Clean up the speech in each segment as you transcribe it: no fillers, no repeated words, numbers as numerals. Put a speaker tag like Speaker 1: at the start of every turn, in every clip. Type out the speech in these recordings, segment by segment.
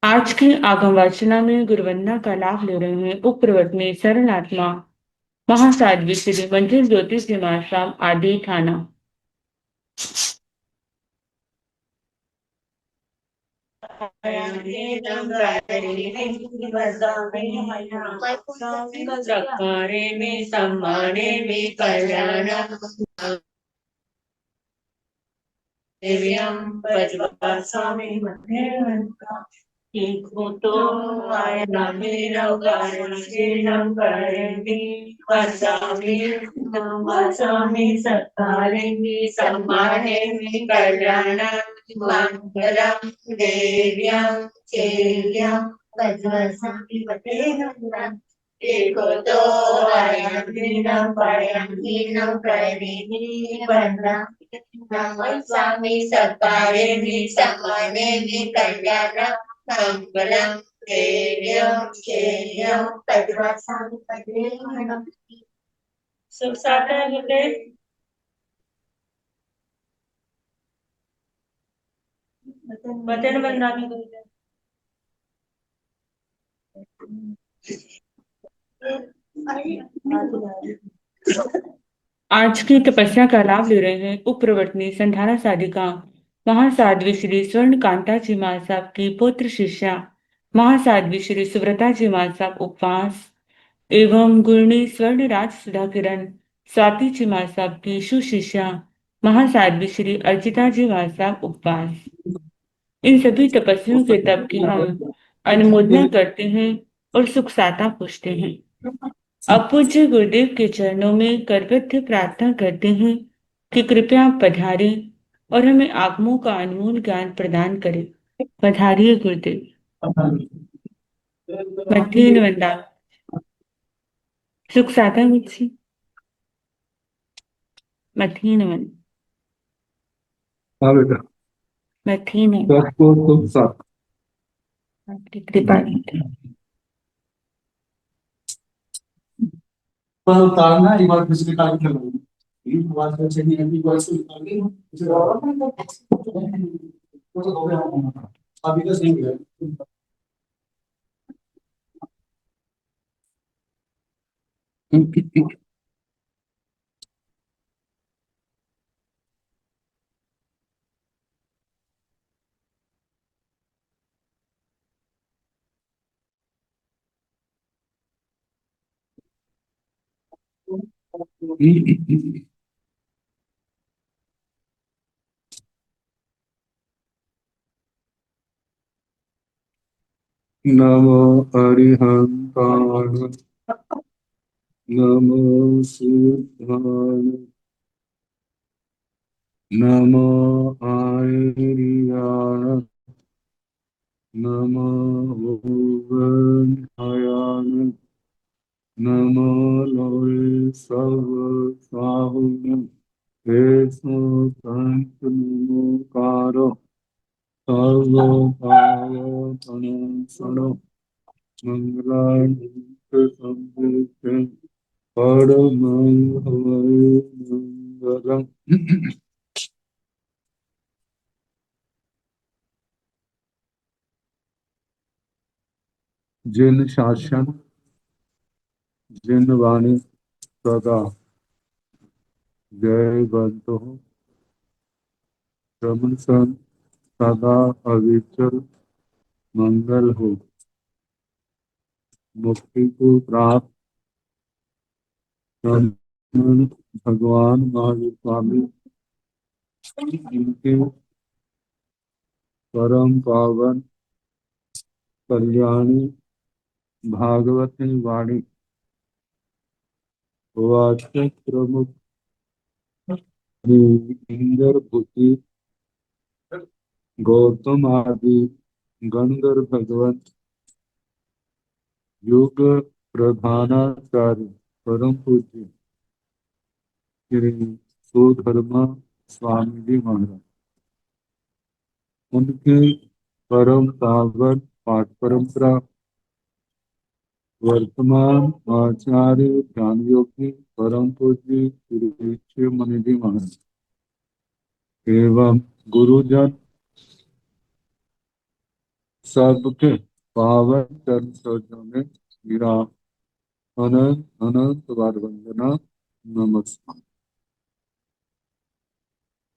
Speaker 1: आज की आगम वाचना में गुरुवंदना का लाभ ले रहे हैं उपप्रवर्तनी सरल आत्मा महासाध्वी श्री मंजिल ज्योतिष श्याम आदि थाना। चकारे में सम्माने में कल्याण दिव्यम स्वामी देखो तो आयना मेरा शीलम करेंगी वचामी वचामी सत्कारेंगी सम्मानेंगी कल्याण मंगलम देव्यम चेयम वज्रसामी देखो तो आयना पढ़ेंगी वंदना स्वामी सत्कारेंगी सम्मानेंगी कल्याण मंगलम देव्यम चेयम वज्रसामी सुख सागर हृदय वचन वंदना भी करते हैं। आज की तपस्या का लाभ ले रहे हैं उपप्रवर्तनी संधारा साधिका महासाध्वी श्री स्वर्ण कांता जी मां साहब की पुत्र शिष्या महासाध्वी श्री सुव्रता जी मां साहब उपवास एवं गुरणी स्वर्ण राज सुधा किरण स्वाति जी मां साहब की सुशिष्या महासाध्वी श्री अर्चिता जी मां साहब उपवास। इन सभी तपस्वियों के तप की हम अनुमोदना करते हैं और सुख साता पूछते हैं। अब पूज्य गुरुदेव के चरणों में करबद्ध प्रार्थना करते हैं कि कृपया पधारें और हमें आगमों का अनमोल ज्ञान प्रदान करें। पधारिए गुरुदेव। मध्य वंदा सुख साता मुझसे मध्य वन
Speaker 2: हाँ बेटा,
Speaker 1: मध्य
Speaker 2: सबको तुम साथ
Speaker 1: आपकी कृपा
Speaker 2: पर उतारना एक बार किसी का निकल एक बार से चाहिए एक बार से निकाल के इसे और तो हो गया अभी तो सही है। नमो अरिहंताय नमो सिद्धाय नमो आयर्याय नमो भुवनाय नमो लोय सर्व साहुन्य हेसो संत नमोकारो सर्व भाव प्रणसनो मंगलानित संविष्टे परमंगलम मंगलम। जिन शासन जिन वाणी सदा जय बंतो रमन सन सदा अविचल मंगल हो मुक्ति को प्राप्त रमन भगवान महावीर स्वामी इनके परम पावन कल्याणी भागवती वाणी वाचक प्रमुख इंद्र भूति गौतम आदि गणधर भगवत युग प्रधानाचार्य परम पूज्य श्री सुधर्मा स्वामी जी महाराज उनके परम पावन पाठ परंपरा वर्तमान आचार्य ज्ञान योगी परम पूज्य श्री शिव मुनि जी महाराज एवं गुरुजन
Speaker 3: सबके पावन चरण सरोजों में गिरा अनंत अनंत बार वंदना नमस्कार।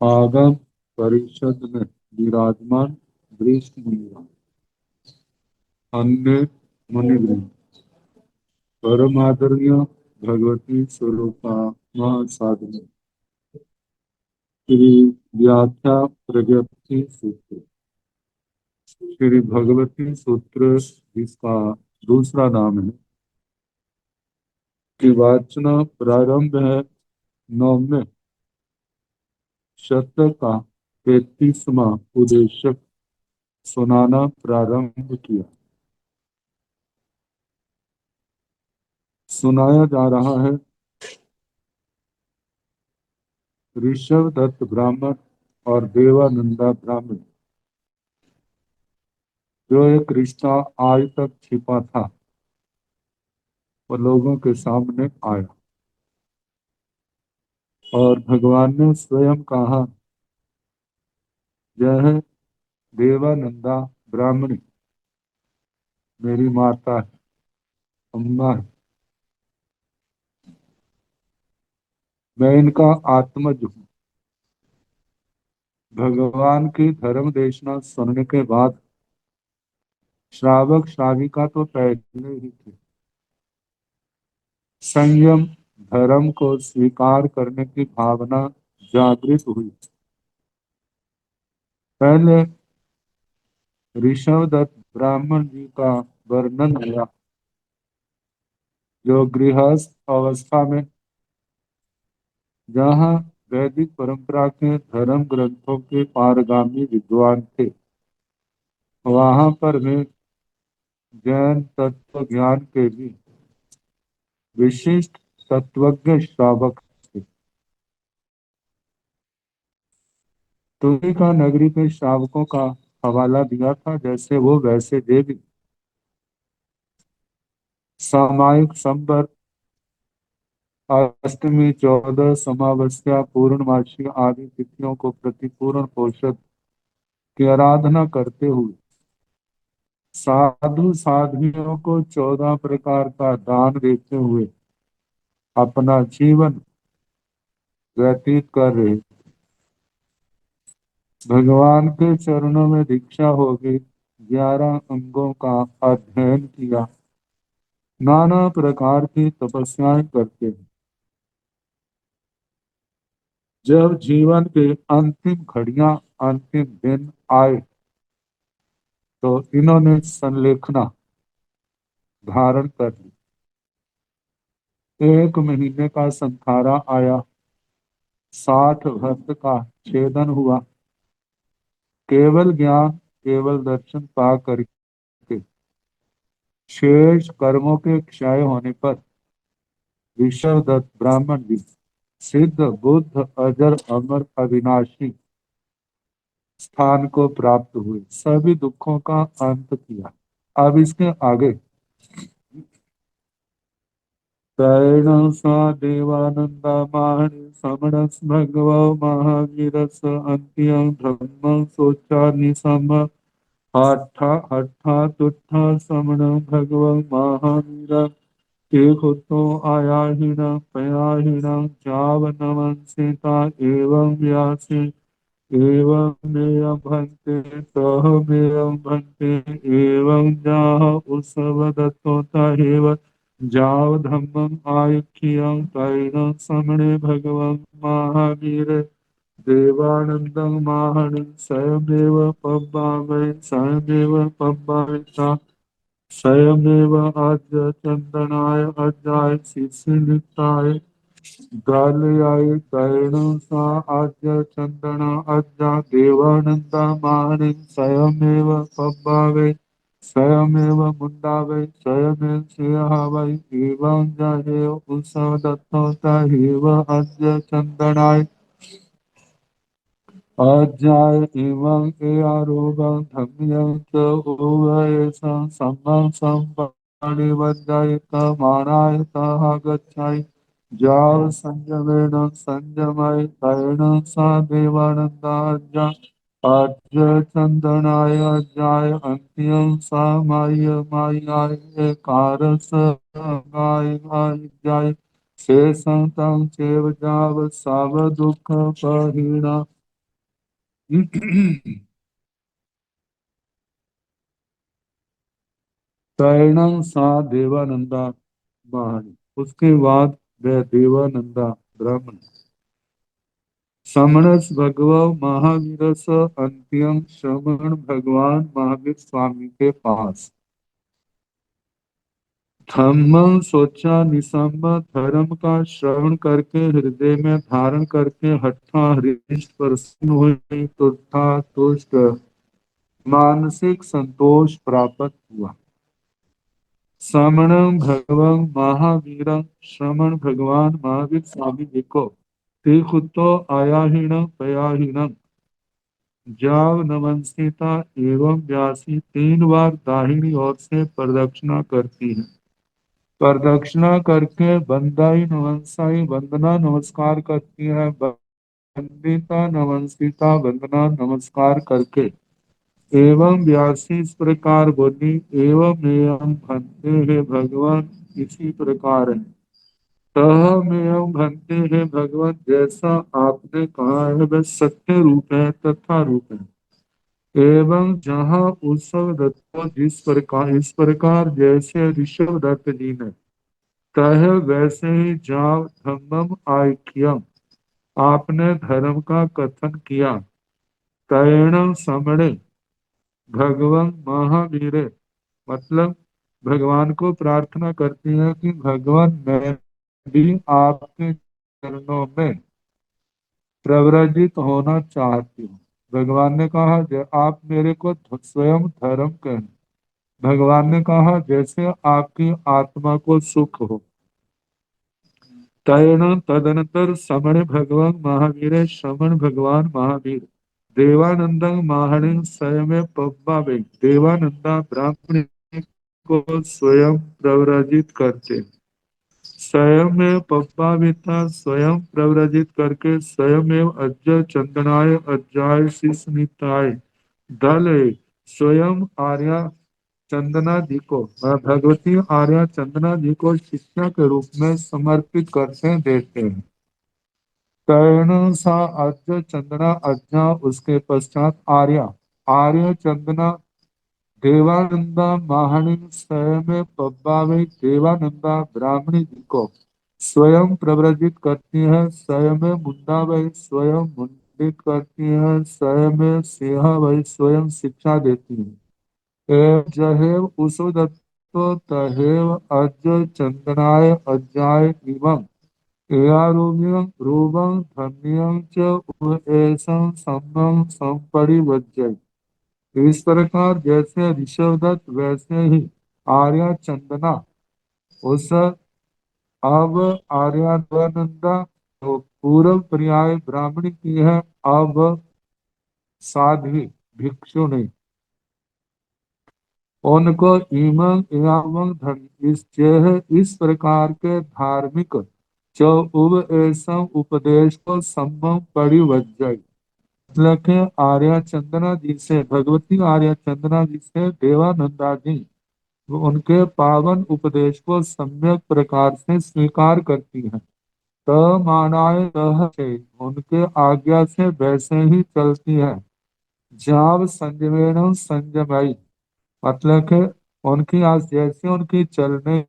Speaker 3: आगम परिषद में विराजमान वरिष्ठ मुनिगण, अन्य मुनिवृंद, परम आदरणीय भगवती स्वरूपा महासाधु श्री व्याख्या प्रगति सूत्र, श्री भगवती सूत्र जिसका दूसरा नाम है, की वाचना प्रारंभ है। नौवें शतक का 33वां उद्देशक सुनाना प्रारंभ किया। सुनाया जा रहा है ऋषभ दत्त ब्राह्मण और देवानंदा ब्राह्मण, जो एक रिश्ता आज तक छिपा था, वो लोगों के सामने आया और भगवान ने स्वयं कहा, यह देवानंदा ब्राह्मणी मेरी माता है, अम्मा है। मैं इनका आत्मज हूँ। भगवान की धर्म देशना सुनने के बाद श्रावक श्राविका तो पहले ही थे। संयम धर्म को स्वीकार करने की भावना जागृत हुई। पहले ऋषभदत्त ब्राह्मण जी का वर्णन हुआ, जो गृहस्थ अवस्था में जहाँ वैदिक परंपरा के धर्म ग्रंथों के पारगामी विद्वान थे, वहां पर वे जैन तत्व ज्ञान के भी विशिष्ट तत्वज्ञ श्रावक थे। तुलिका नगरी के श्रावकों का हवाला दिया था, जैसे वो वैसे दे भी। सामायिक संबर, अष्टमी, 14 समावस्या, पूर्णमासी आदि तिथियों को प्रतिपूर्ण पोषक की आराधना करते हुए साधु साध्वियों को 14 प्रकार का दान देते हुए अपना जीवन व्यतीत कर रहे। भगवान के चरणों में दीक्षा होगी, 11 अंगों का अध्ययन किया, नाना प्रकार की तपस्याएं करते हैं। जब जीवन के अंतिम घड़ियां, अंतिम दिन आए, तो इन्होंने संलेखना धारण कर ली। 1 महीने का संखारा आया, 60 भक्त का छेदन हुआ। केवल ज्ञान, केवल दर्शन पा करके शेष कर्मों के क्षय होने पर ऋषभदत्त ब्राह्मण जी सिद्ध बुद्ध अजर अमर अविनाशी स्थान को प्राप्त हुए, सभी दुखों का अंत किया। अब इसके आगे तैण सा देवानंदा माहणि समणस भगवो महावीरस अंत्यं ब्रह्म सोचा निसम हठा हठा तुठा समण भगवं महावीर देखो आयाहीन पयाहीन जावनमं सीता एवं व्यासी एवं मेयं भन्ते सह मेयं भन्ते एवं जाह उसवदतो तहेव जाव धम्मं आयुष्यं तैनं समणे भगवं महावीर देवानन्दं माहणि स्वयमेव पब्बामै स्वयमेव पब्बामिता स्वयमेव आद्य चन्दनाय अजाय शिशिनिताय गालयाय तैणं सा आद्य चन्दना अजा देवानन्दा माहणि स्वयमेव पब्बावै स्वयमेव मुण्डावै स्वयमेव श्रेयः एवं जहेव उत्सवदत्तो तहेव अद्य चन्दनाय अध्याय एवं ए आरोगं धम्यं च उभयेषां सम्मं संपाणिवद्यायत मानायतः गच्छाय जाव संयमेन संयमय तैण सा देवानन्दाज्ञा अद्य चंदनाय अज्ञाय अंत्यं समाय मायाय कारस गाय गाय शेषं तं चैव जाव साव दुःख परिणा तैणं सा देवानंदा महान। उसके बाद वह देवानंदा ब्राह्मण समणस भगवो महावीरस अंत्यम श्रवण भगवान महावीर स्वामी के पास धम्मं सोचा निसम्म धर्म का श्रवण करके हृदय में धारण करके हठा हृष्ट प्रसन्न हुए तुष्टा तुष्ट मानसिक संतोष प्राप्त हुआ। श्रमणं भगवं महावीरं श्रमण भगवान महावीर स्वामी जी को तीखुतो आयाहीन पयाहीन जाव नमस्कृता एवं व्यासी 3 बार दाहिनी ओर से प्रदक्षिणा करती है। प्रदक्षिणा करके बंदाई नमस्साई वंदना नमस्कार करती है। वंदिता नमस्कृता वंदना नमस्कार करके एवं व्यासी इस प्रकार बोली एवं एवं भंते है भगवान इसी प्रकार है। तह एवं भंते है भगवान जैसा आपने कहा है वह सत्य रूप है तथा रूप है। एवं जहाँ उत्सव दत्त को जिस प्रकार इस प्रकार जैसे ऋषभ दत्त जी ने तह वैसे ही जाव धम्मम आख्यम आपने धर्म का कथन किया। तैण समणे भगवान महावीरे मतलब भगवान को प्रार्थना करती है कि भगवान मैं भी आपके चरणों में प्रव्रजित होना चाहती हूँ। भगवान ने कहा आप मेरे को स्वयं धर्म कहें। भगवान ने कहा जैसे आपकी आत्मा को सुख हो। तैण तदनंतर समण भगवान महावीर श्रमण भगवान महावीर देवानंद महाणि स्वयं पब्बावे देवानंदा ब्राह्मण को स्वयं प्रव्रजित करते स्वयं पब्बाविता स्वयं प्रव्रजित करके स्वयं अज्य चंदनाय अज्जाय शिष्निताय दल स्वयं आर्या चंदना जी को भगवती आर्या चंदना जी को शिक्षा के रूप में समर्पित करते देते हैं। तैण सा अद्य चंदना अज्ञा उसके पश्चात आर्या आर्य चंदना देवानंदा महाणी स्वयं पब्बावे देवानंदा ब्राह्मणी जी को स्वयं प्रव्रजित करती है। स्वयं मुंडा वही स्वयं मुंडित करती है। स्वयं सिंह वही स्वयं शिक्षा देती है। जहेव उसुदत्तो तहेव अज चंदनाय अज्जाय इमं एयारूप्यं रूपं धन्यं च उपएशं सम्मं संपरिवज्य। इस प्रकार जैसे ऋषभदत्त वैसे ही आर्या चंदना उस अब आर्यानंदा तो पूर्व पर्याय ब्राह्मण की है। अब साध्वी भिक्षु नहीं उनको इमंग एवं धन इस प्रकार के धार्मिक जो उब ऐसा उपदेश को सम्भव परिवज्जय मतलब के आर्या चंदना जी से भगवती आर्या चंदना जी से देवानंदा जी वो उनके पावन उपदेश को सम्यक प्रकार से स्वीकार करती है। त मानाय तह से उनके आज्ञा से वैसे ही चलती है। जाव संयमेन संयमई मतलब कि उनकी आज जैसे उनकी चलने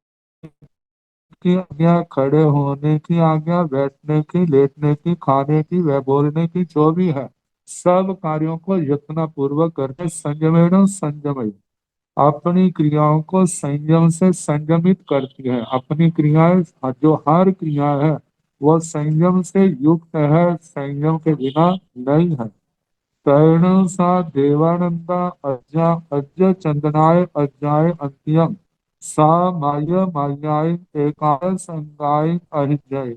Speaker 3: की आज्ञा खड़े होने की आज्ञा बैठने की लेटने की खाने की व बोलने की जो भी है सब कार्यों को यत्न पूर्वक करके संयमेन संयमई अपनी क्रियाओं को संयम से संयमित करती है। अपनी क्रियाएं जो हर क्रिया है वो संयम से युक्त है संयम के बिना नहीं है। तैण सा देवानंदा अज्ञा अज्ञ चंदनाय अज्ञाय अंत्यम सा माय मायाय एकाय संगाय अहिजय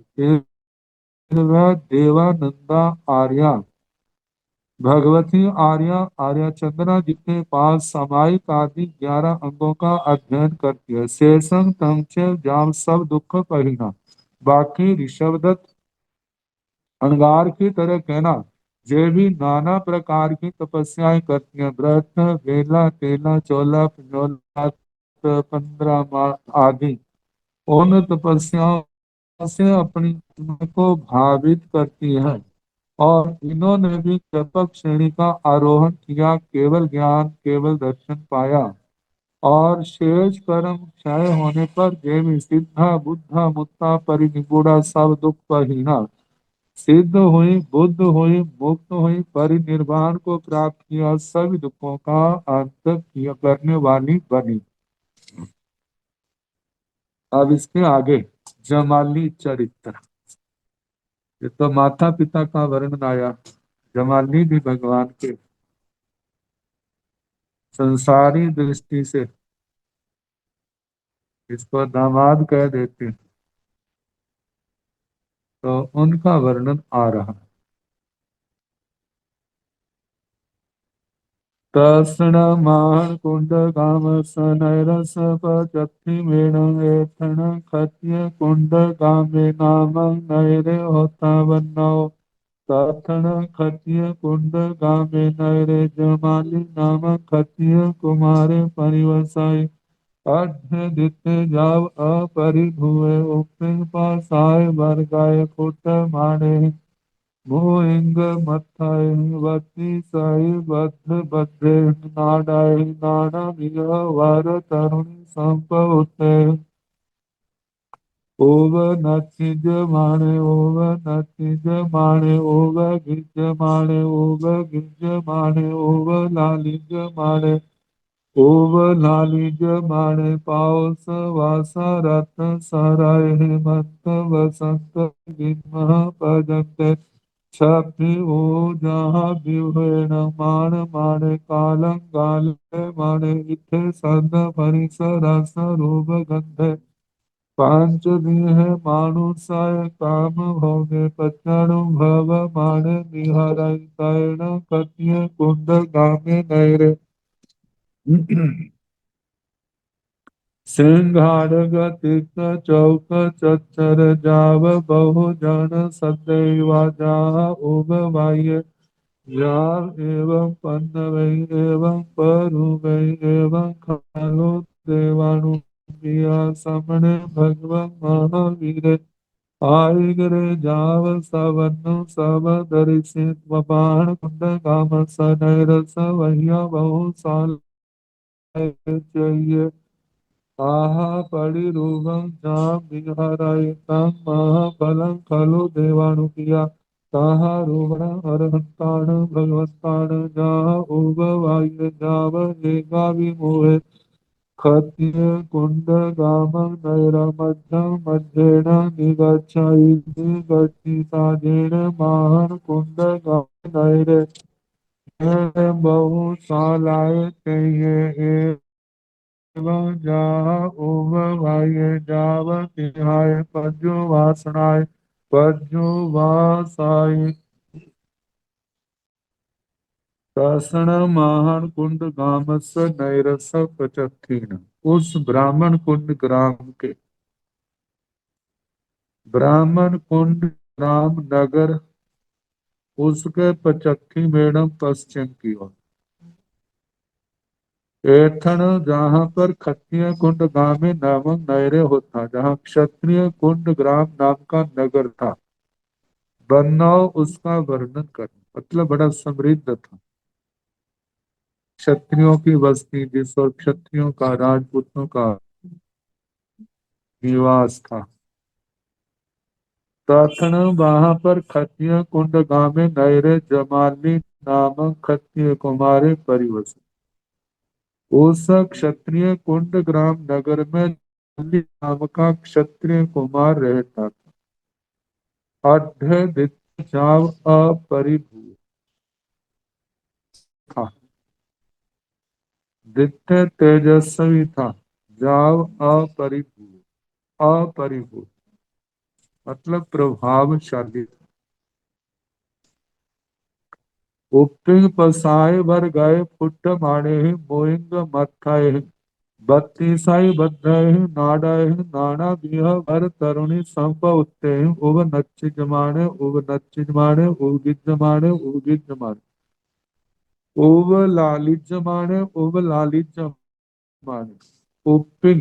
Speaker 3: वह देवानंदा आर्या भगवती आर्या आर्या चंद्रा जी के पास सामायिक आदि 11 अंगों का अध्ययन करती है। शेषं तंचे जाम सब दुख परिणा बाकी ऋषभदत्त अणगार की तरह कहना जे भी नाना प्रकार की तपस्याएं करती हैं, व्रत, बेला, तेला, चोला, पंजोला, 15 माह आदि, उन तपस्याओं से अपनी आत्मा को भावित करती है। और इन्होंने भी व्यापक श्रेणी का आरोहण किया, केवल ज्ञान, केवल दर्शन पाया। और शेष कर्म क्षय होने पर देवी सिद्धा, बुद्धा, मुक्ता, परिनिपुड़ा, सब दुख हीना सिद्ध हुई, बुद्ध हुई, मुक्त हुई, परिनिर्वाण को प्राप्त किया, सभी दुखों का अंत किया करने वाली बनी। अब इसके आगे जमाली चरित्र। ये तो माता पिता का वर्णन आया। जमाली भी भगवान के संसारी दृष्टि से इसको दामाद कह देते हैं, तो उनका वर्णन आ रहा है। तत्सृणमाण कुंड काम सनैरस पचत्ति मेणं एथण खत्य कुंड कामे नाम नैरे होता वन्नो तथण खत्य कुंड कामे नैरे जमाली नाम खत्य कुमारे परिवसाय अध्यदित्य जाव अपरिभुए उपिंग पासाय वर्गाय फुट माणे भूइंग मत्थाय वत्ति साई बद्ध बद्धे नाडाय नाना मिय वर तरुणी संपउते ओव नचिज माणे ओव नचिज माणे ओव गिज माणे ओव गिज माणे ओव लालिज माणे ओव लालिज माणे पाउस वासा रत सराय हेमंत वसंत गिन्ह भजन्ते छपि ओ जहाँ विभेण मान माणे कालं गाले माणे इथे सद परिस रस रूप गंधे पांच देह मानुषाय काम भोगे पचणु भव माणे निहराय तैण कटिय कुंड गामे नैरे सिंहाड़ग तीर्थ चौक चच्चर जाव बहु जन सदैवा जा उग बाह्य जाव एवं पन्नवै एवं परुवै एवं खालो देवानु प्रिया समणे भगवं महावीर आयगरे जाव सवनु सब दर्शि बाण कुंड काम सनैरस वह्या बहु साल चाहिए आहा परिरूपं जाम विहारायतां महाबलं खलु देवानुपिया ताहा रूपण अरहंताण भगवंताण जहाँ उगवाय जाव एका विमोहे खत्य कुंड गामं नैर मध्यं मध्येन निगच्छायि निगच्छि साजेन महान कुंड गाम नैरे बहु सालाय तेये एवं जहाँ उम वाये जाव तिहाय पज्जु वासनाय पज्जु वासाय दर्शन महान कुंड गामस नैरस पचत्थीन। उस ब्राह्मण कुंड ग्राम के ब्राह्मण कुंड ग्राम नगर उसके पचक्खी मेड़म पश्चिम की ओर एथण जहाँ पर क्षत्रिय कुंड गांव में नामक नैरे होता, जहाँ क्षत्रिय कुंड ग्राम नाम का नगर था। बन्नौ उसका वर्णन कर, मतलब बड़ा समृद्ध था, क्षत्रियों की बस्ती जिस और क्षत्रियों का, राजपूतों का निवास था। तथण वहां पर क्षत्रिय कुंड गांव में नैरे जमाली नामक क्षत्रिय कुमारे परिवस। उस क्षत्रिय कुंड ग्राम नगर में जमाली नाम का क्षत्रिय कुमार रहता था। अध्यदित्य जाव अपरिभू था, दित्य तेजस्वी था, जाव अपरिभू, अपरिभू मतलब प्रभावशाली। उपटिंग पसाए भर गए फुट माणे मोइंग मथाए बत्तीसाई बद्धहि नाडहि नाना बिह वर तरुणी संप उत्ते उब नच्चि जमाने उब नच्चि जमाने उब गिज जमाने उब गिज जमाने उब लालिज जमाने उब लालिज जमाने उपिन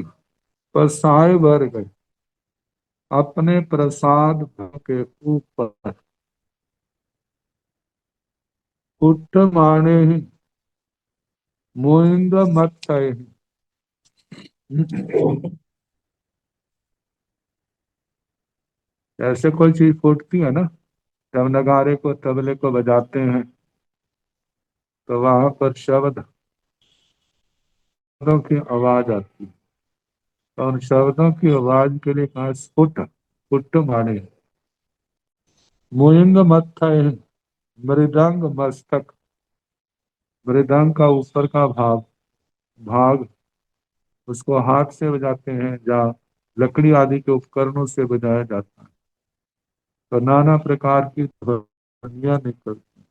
Speaker 3: पसाए वर गए अपने प्रसाद के ऊपर उठ माने ही मोइंद मत ऐसे कोई चीज फूटती है ना, जब नगाड़े को तबले को बजाते हैं तो वहां पर शब्दों की आवाज आती है। तो उन शब्दों की आवाज के लिए कहा स्फुट, फुट माने मुइंग मत मृदंग मस्तक, मृदंग का ऊपर का भाग भाग उसको हाथ से बजाते हैं या लकड़ी आदि के उपकरणों से बजाया जाता है, तो नाना प्रकार की ध्वनियां निकलती।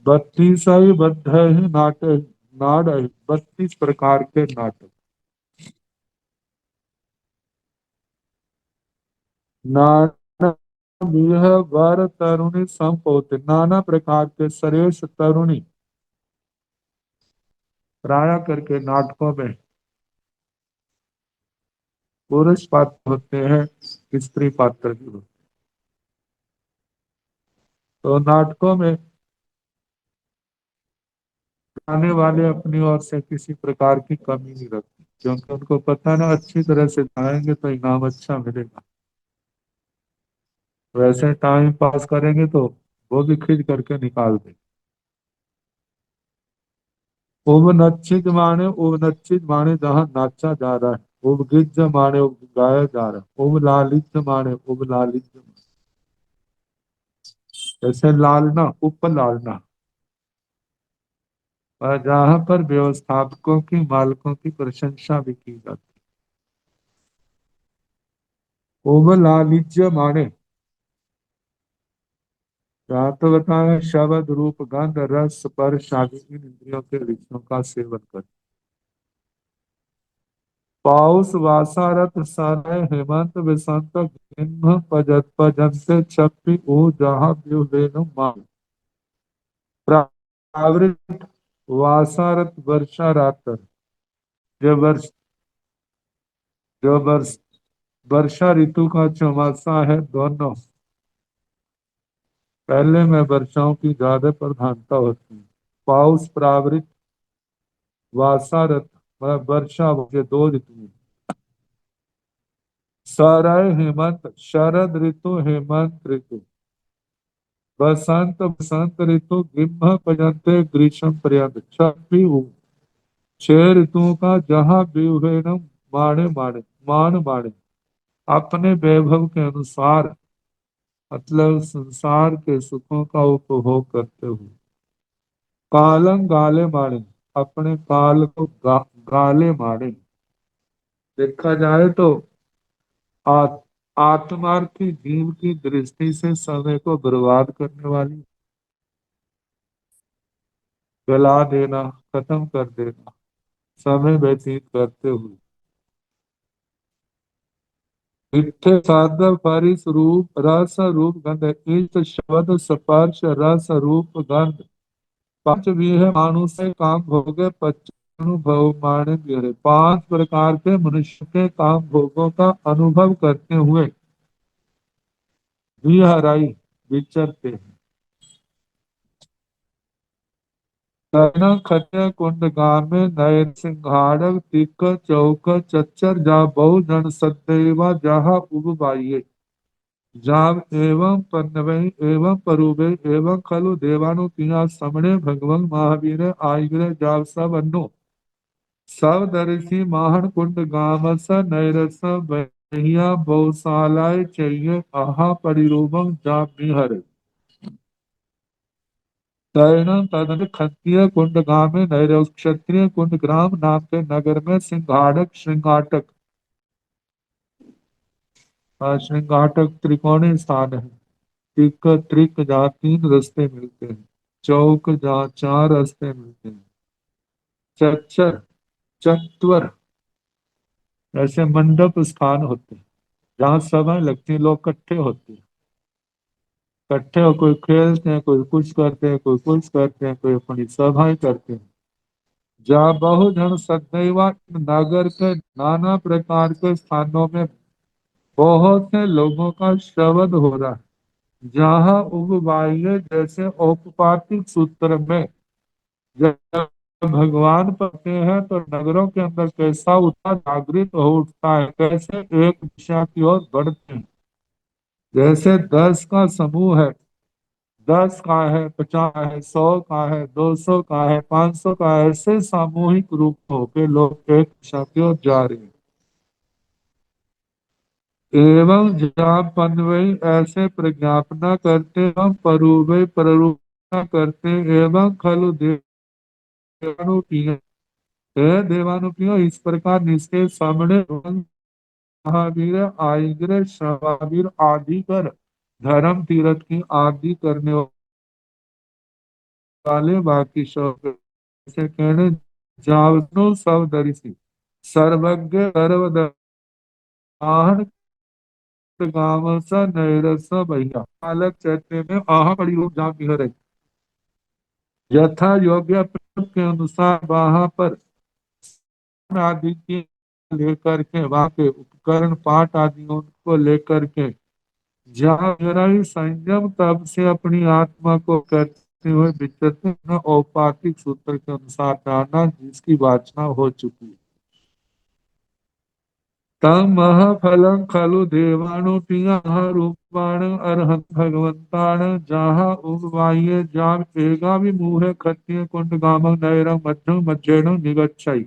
Speaker 3: बत्तीसाई बद्ध है नाटक नाड है, 32 प्रकार के नाटक। नाना बिह वर तरुणी संपोते, नाना प्रकार के श्रेष्ठ तरुणी प्राय करके नाटकों में पुरुष पात्र होते हैं, स्त्री पात्र भी होते हैं। तो नाटकों में गाने वाले अपनी ओर से किसी प्रकार की कमी नहीं रखते, क्योंकि उनको पता है ना अच्छी तरह से गाएंगे तो इनाम अच्छा मिलेगा। वैसे टाइम पास करेंगे तो वो भी खींच करके निकाल देंगे। उब नच्चित माने जहाँ नाचा जा रहा है, उब गिज माने उब गाया जा रहा है, उब लालित माने उब लालित माने। जैसे लालना उप लालना, और जहाँ पर व्यवस्थापकों की मालिकों की प्रशंसा भी की जाती है। उब लालिज्य माने यहाँ तो बताया शब्द रूप गंध रस स्पर्श आदि इन इंद्रियों के विषयों का सेवन कर। पाउस वासारथ सनय हेमंत बसंत गिन्ह पजत पजंते छपि ओ जहाँ वेणु मान। प्रावृत वासारथ वर्षा रात, जो वर्ष जो वर्ष वर्षा ऋतु का चौमासा है दोनों, पहले में वर्षाओं की ज्यादा प्रधानता होती है। पाउस प्रावृत वासारथ मतलब वर्षा, ये दो ऋतु। सरय हेमंत शरद ऋतु हेमंत ऋतु, बसंत बसंत ऋतु गिम्ह पर्यंत ग्रीष्म पर्यंत छपी हूँ। 6 ऋतुओं का जहाँ विवेनम माणे माणे मान माणे अपने वैभव के अनुसार, मतलब संसार के सुखों का उपभोग करते हुए। कालम गाले माणे अपने काल को गाले माणे। देखा जाए तो आ, आत्मार्थी जीव की दृष्टि से समय को बर्बाद करने वाली, गला देना, खत्म कर देना समय व्यतीत करते हुए। इत्थे साधव परिस रूप रस रूप गंध, इस शब्द स्पर्श रस रूप गंध पंच विह मानुष काम भोगे अनुभव माने विहरे। 5 प्रकार के मनुष्य के काम भोगों का अनुभव करते हुए विहराई विचरते हैं। नैना खटे कुंड गामे नयन सिंघाड़क तिक चौक चच्चर जा बहु जन सदैवा जहा उब बाइये। जाव एवं पन्नवई एवं परूबे एवं खलु देवानु तिया समणे भगवान महावीर आयग्र जाव सब अन्नो सब दर्शी माहन कुंड गामस नैरस बहिया बहुशालाय चाहिए आहा परिरूपम जा बिहर। तैण तदन खत्तिय कुंड गामे नैरव क्षत्रिय कुंड ग्राम नाम के नगर में सिंघाड़क श्रृंगाटक, श्रृंगाटक त्रिकोणीय स्थान है। त्रिक त्रिक जहाँ 3 रास्ते मिलते हैं, चौक जहाँ 4 रास्ते मिलते हैं, चच्चर चत्वर ऐसे मंडप स्थान होते हैं जहाँ सभाएं लगती हैं, लोग इकट्ठे होते हैं, इकट्ठे हो कोई खेलते हैं, कोई कुछ करते हैं, कोई कुछ करते हैं, कोई अपनी सभाएं करते हैं। जहाँ बहुजन सदैव नगर के नाना प्रकार के स्थानों में बहुत से लोगों का शब्द हो रहा है, जहाँ उपवाह्य जैसे औपपातिक सूत्र में जब भगवान पढ़ते हैं तो नगरों के अंदर कैसा उत्साह जागृत हो उठता है, कैसे एक दिशा की ओर बढ़ते हैं। जैसे 10 का समूह है, 10 का है, 50 का है, 100 का है, 200 का है, 500 का है, ऐसे सामूहिक रूप होकर लोग एक दिशा की ओर जा रहे हैं। एवं जापन्वयी ऐसे प्रज्ञापना करते हम परूपे प्ररूपना करते एवं खलु देवानुपिय हे देवानुपिय इस प्रकार निष्ठे सामने महावीर आयग्र श्रवावीर आदि कर धर्म तीर्थ की आदि करने वाले बाकी सब ऐसे कहने जावनो सब दरिसी सर्वज्ञ सर्वदाहन गांव सा नैरस भैया बालक चैत्य में आह बड़ी रूप जा बिहरे यथा योग्य प्रयोग के अनुसार वहां पर आदि के लेकर के वहां के उपकरण पाठ आदियों को लेकर के जहाँ जरा ही संयम तब से अपनी आत्मा को करते हुए विचरते न औपातिक सूत्र के अनुसार जाना जिसकी वाचना हो चुकी है। तम फलम खलु देवानुपिया रूपाण अर्हत भगवंताण जहाँ उगवाह्य जाम एगा विमूहे खत्य कुंड गाम नैरम मध्यम मज्जैन निगच्छई।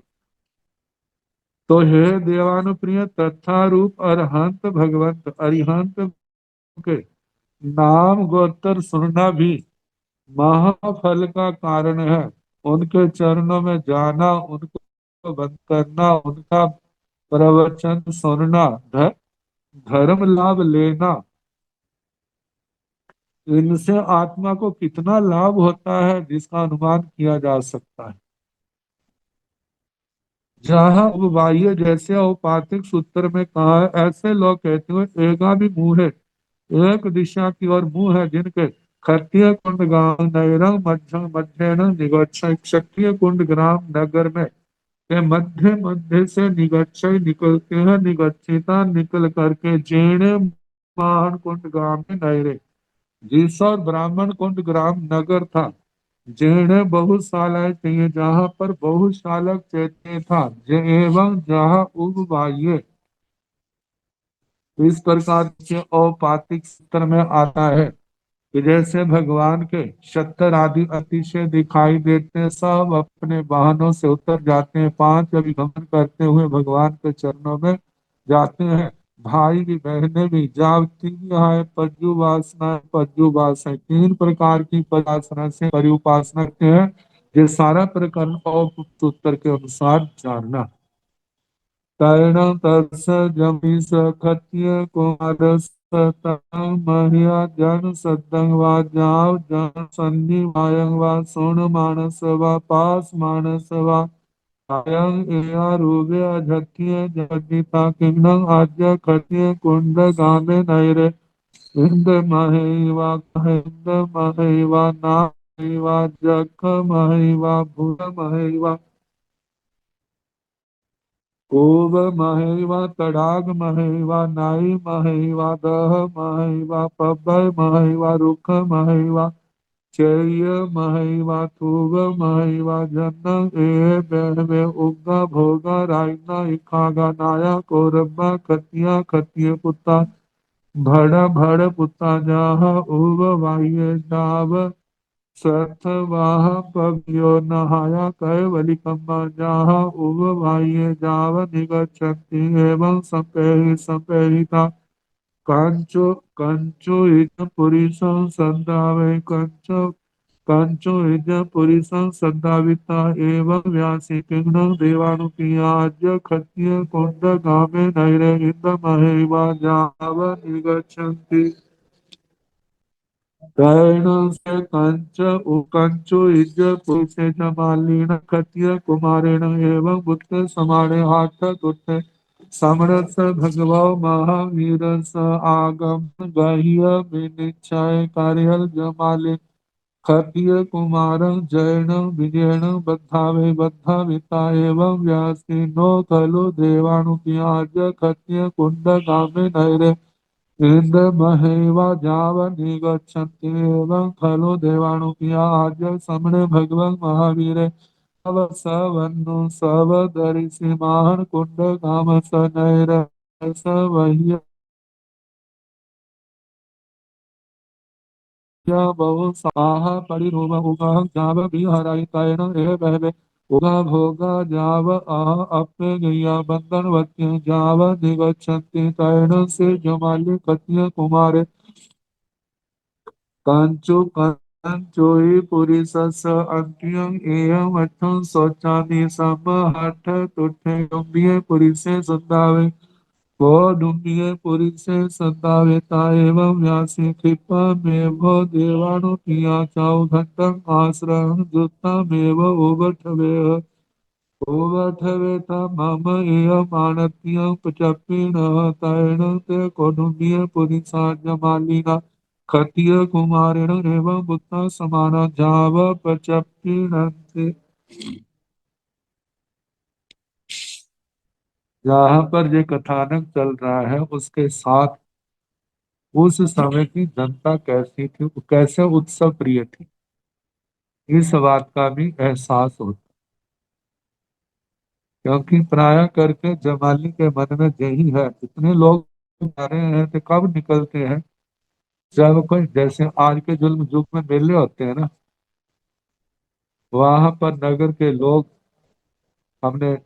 Speaker 3: तो हे देवानुप्रिय तथा रूप अरहंत भगवंत अरिहंत के नाम गोत्र सुनना भी महाफल का कारण है। उनके चरणों में जाना, उनको बंद करना, उनका प्रवचन सुनना, धर्म लाभ लेना, इनसे आत्मा को कितना लाभ होता है जिसका अनुमान किया जा सकता है। जहाँ उपवाह्य जैसे औपातिक सूत्र में कहा है ऐसे लोग कहते हुए एगा भी मुंह है, एक दिशा की ओर मुंह है, जिनके क्षत्रिय कुंड गांव नैरंग मध्यम मध्यन निगच्छ क्षत्रिय कुंड ग्राम नगर में के मध्य मध्य से निगच्छय निकलते हैं, निगच्छिता निकल करके जेणे महान कुंड ग्राम में नहरे जिस और ब्राह्मण कुंड ग्राम नगर था, जेणे बहुशालाएं चाहिए जहाँ पर बहुशालक चैत्य था, एवं जहाँ उगवाह्य इस प्रकार के औपातिक सूत्र में आता है कि जैसे भगवान के 70 आदि अतिशय दिखाई देते हैं, सब अपने वाहनों से उतर जाते हैं, 5 अभिगमन करते हुए भगवान के चरणों में जाते हैं। भाई भी बहने भी जावती है पज्जुवासना 3 प्रकार की उपासना से परिउपासना करते हैं। ये सारा प्रकरण और सूत्र के अनुसार जानना। तैण तत्स जमी सखत्य कुमार महिया जन सदंग वा जाव जन सन्नि वायंग वा सोण मानस वा पास मानस वा आयं एया रूगे अझक्य जगीता किन्नंग आज्य खत्य कुंड गामे नैरे इंद महिवा हिंद महिवा ना महिवा जख महिवा भूल महिवा कोव महेवा तड़ाग महेवा नाई महेवा दह महेवा पब्बय महेवा रुख महेवा चेय महेवा थूग महेवा जन्न ए बेणवे उग्गा भोगा रायना इखागा नाया कोरब्बा खतिया खतिय पुता भड़ भड़ पुता जाह उव वाह्य जाव सत्वाह पव्यो नहाया कैवलिकम्मा जहाँ उग वाह्य जाव निगच्छन्ति एवं संपेहिता कांचो कंचो इज पुरीशं संदावे कंचो कंचो इज पुरीशं संदाविता एवं व्यासी किंग्न देवानुपियाज्य खत्य कुंड गामे नैरे इंद महेवा जाव निगच्छन्ति। तैण से कंचो इज पुरुषे जमालीन खतिय कुमारेण एवं बुद्ध समाने हाथ तुठे समरस भगवो महावीर स आगम गह्य विनिश्चय कार्यल जमाले खतिय कुमार जैन विजयन बद्धावे बद्धाविता एवं व्यासीनो खलु देवानुपियाज खतिय कुंड गामे नैरे इंद्रमहेवा जावनिगच्छन्ति एवं खलु देवानुपियाज समणे भगवन् महावीरे तव सवन्नु सवदर्शिमान् कुंड काम स नैर स वह्य बहु साह परिरूप उगः जाव विहराय तैण ए बहवे उगा भोगा जाव आह अपे गैया बंधन जाव निगच्छन्ति तैण से जमाली कत्य कुमारे कांचो कांचोई पुरी सस अंत्यं एयं अठं सोचानि सम हठ तुठे डुम्बिये पुरी से सुंदावे वो डुम्बिये पुरी से संदावेता एवं व्यासी कृपा में भो देवानु पिया चाउ घटं आश्रयं जुत्ता में वो उबठवे उबठवे ता मम एय मानत्यं पचप्पिनः तैण ते कोडुम्बिये पुरी सा जमालिना खतिय कुमारेण एवं बुद्धा समाना जाव पचप्पिनन्ति। यहाँ पर ये कथानक चल रहा है उसके साथ उस समय की जनता कैसी थी, कैसे उत्सव प्रिय थी, इस बात का भी एहसास होता। क्योंकि प्राय करके जमाली के मन में यही है, इतने लोग जा रहे हैं तो कब निकलते हैं, जब कोई जैसे आज के जुल्म युग में मेले होते हैं ना, वहां पर नगर के लोग, हमने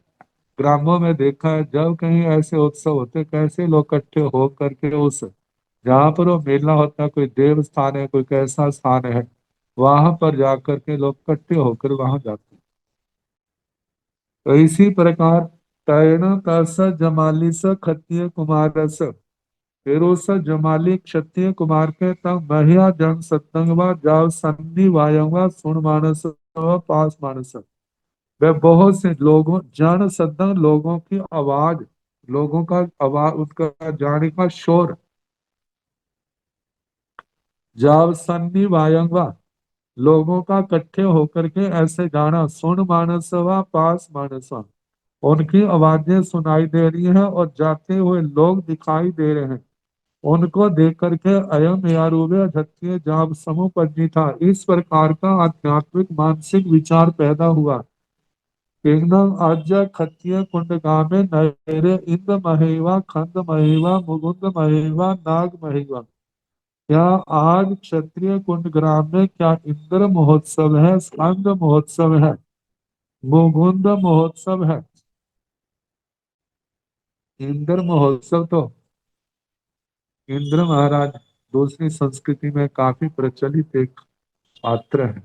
Speaker 3: ग्रामों में देखा है, जब कहीं ऐसे उत्सव होते कैसे लोग इकट्ठे हो करके उस जहाँ पर वो मेला होता है, कोई देव स्थान है, कोई कैसा स्थान है, वहां पर जाकर के लोग इकट्ठे होकर वहां जाते हैं। तो इसी प्रकार तैण तस जमाली स क्षत्रिय कुमार स, फिर उस जमाली क्षत्रिय कुमार के तब महिया जन सत्संगवा जाव संधि वायवा सुन मानस व पास मानस, वे बहुत से लोगों जन सत्संग लोगों की आवाज, लोगों का आवाज, उनका जाने का शोर, जाव संधि वायंगवा लोगों का इकट्ठे होकर के ऐसे गाना, सुन मानसवा पास मानसवा, उनकी आवाजें सुनाई दे रही हैं और जाते हुए लोग दिखाई दे रहे हैं, उनको देख करके अयम यारूवे धत्ये जाब समुपज्ञी था, इस प्रकार का आध्यात्मिक मानसिक विचार पैदा हुआ। किंगडम आज्य खत्य कुंडगामे नैरे इंद्र महेवा खंड महेवा मुकुंद महेवा नाग महेवा। क्या आज क्षत्रिय कुंड ग्राम में क्या इंद्र महोत्सव है, स्कंद महोत्सव है, मुकुंद महोत्सव है। इंद्र महोत्सव तो इंद्र महाराज दूसरी संस्कृति में काफी प्रचलित एक पात्र है।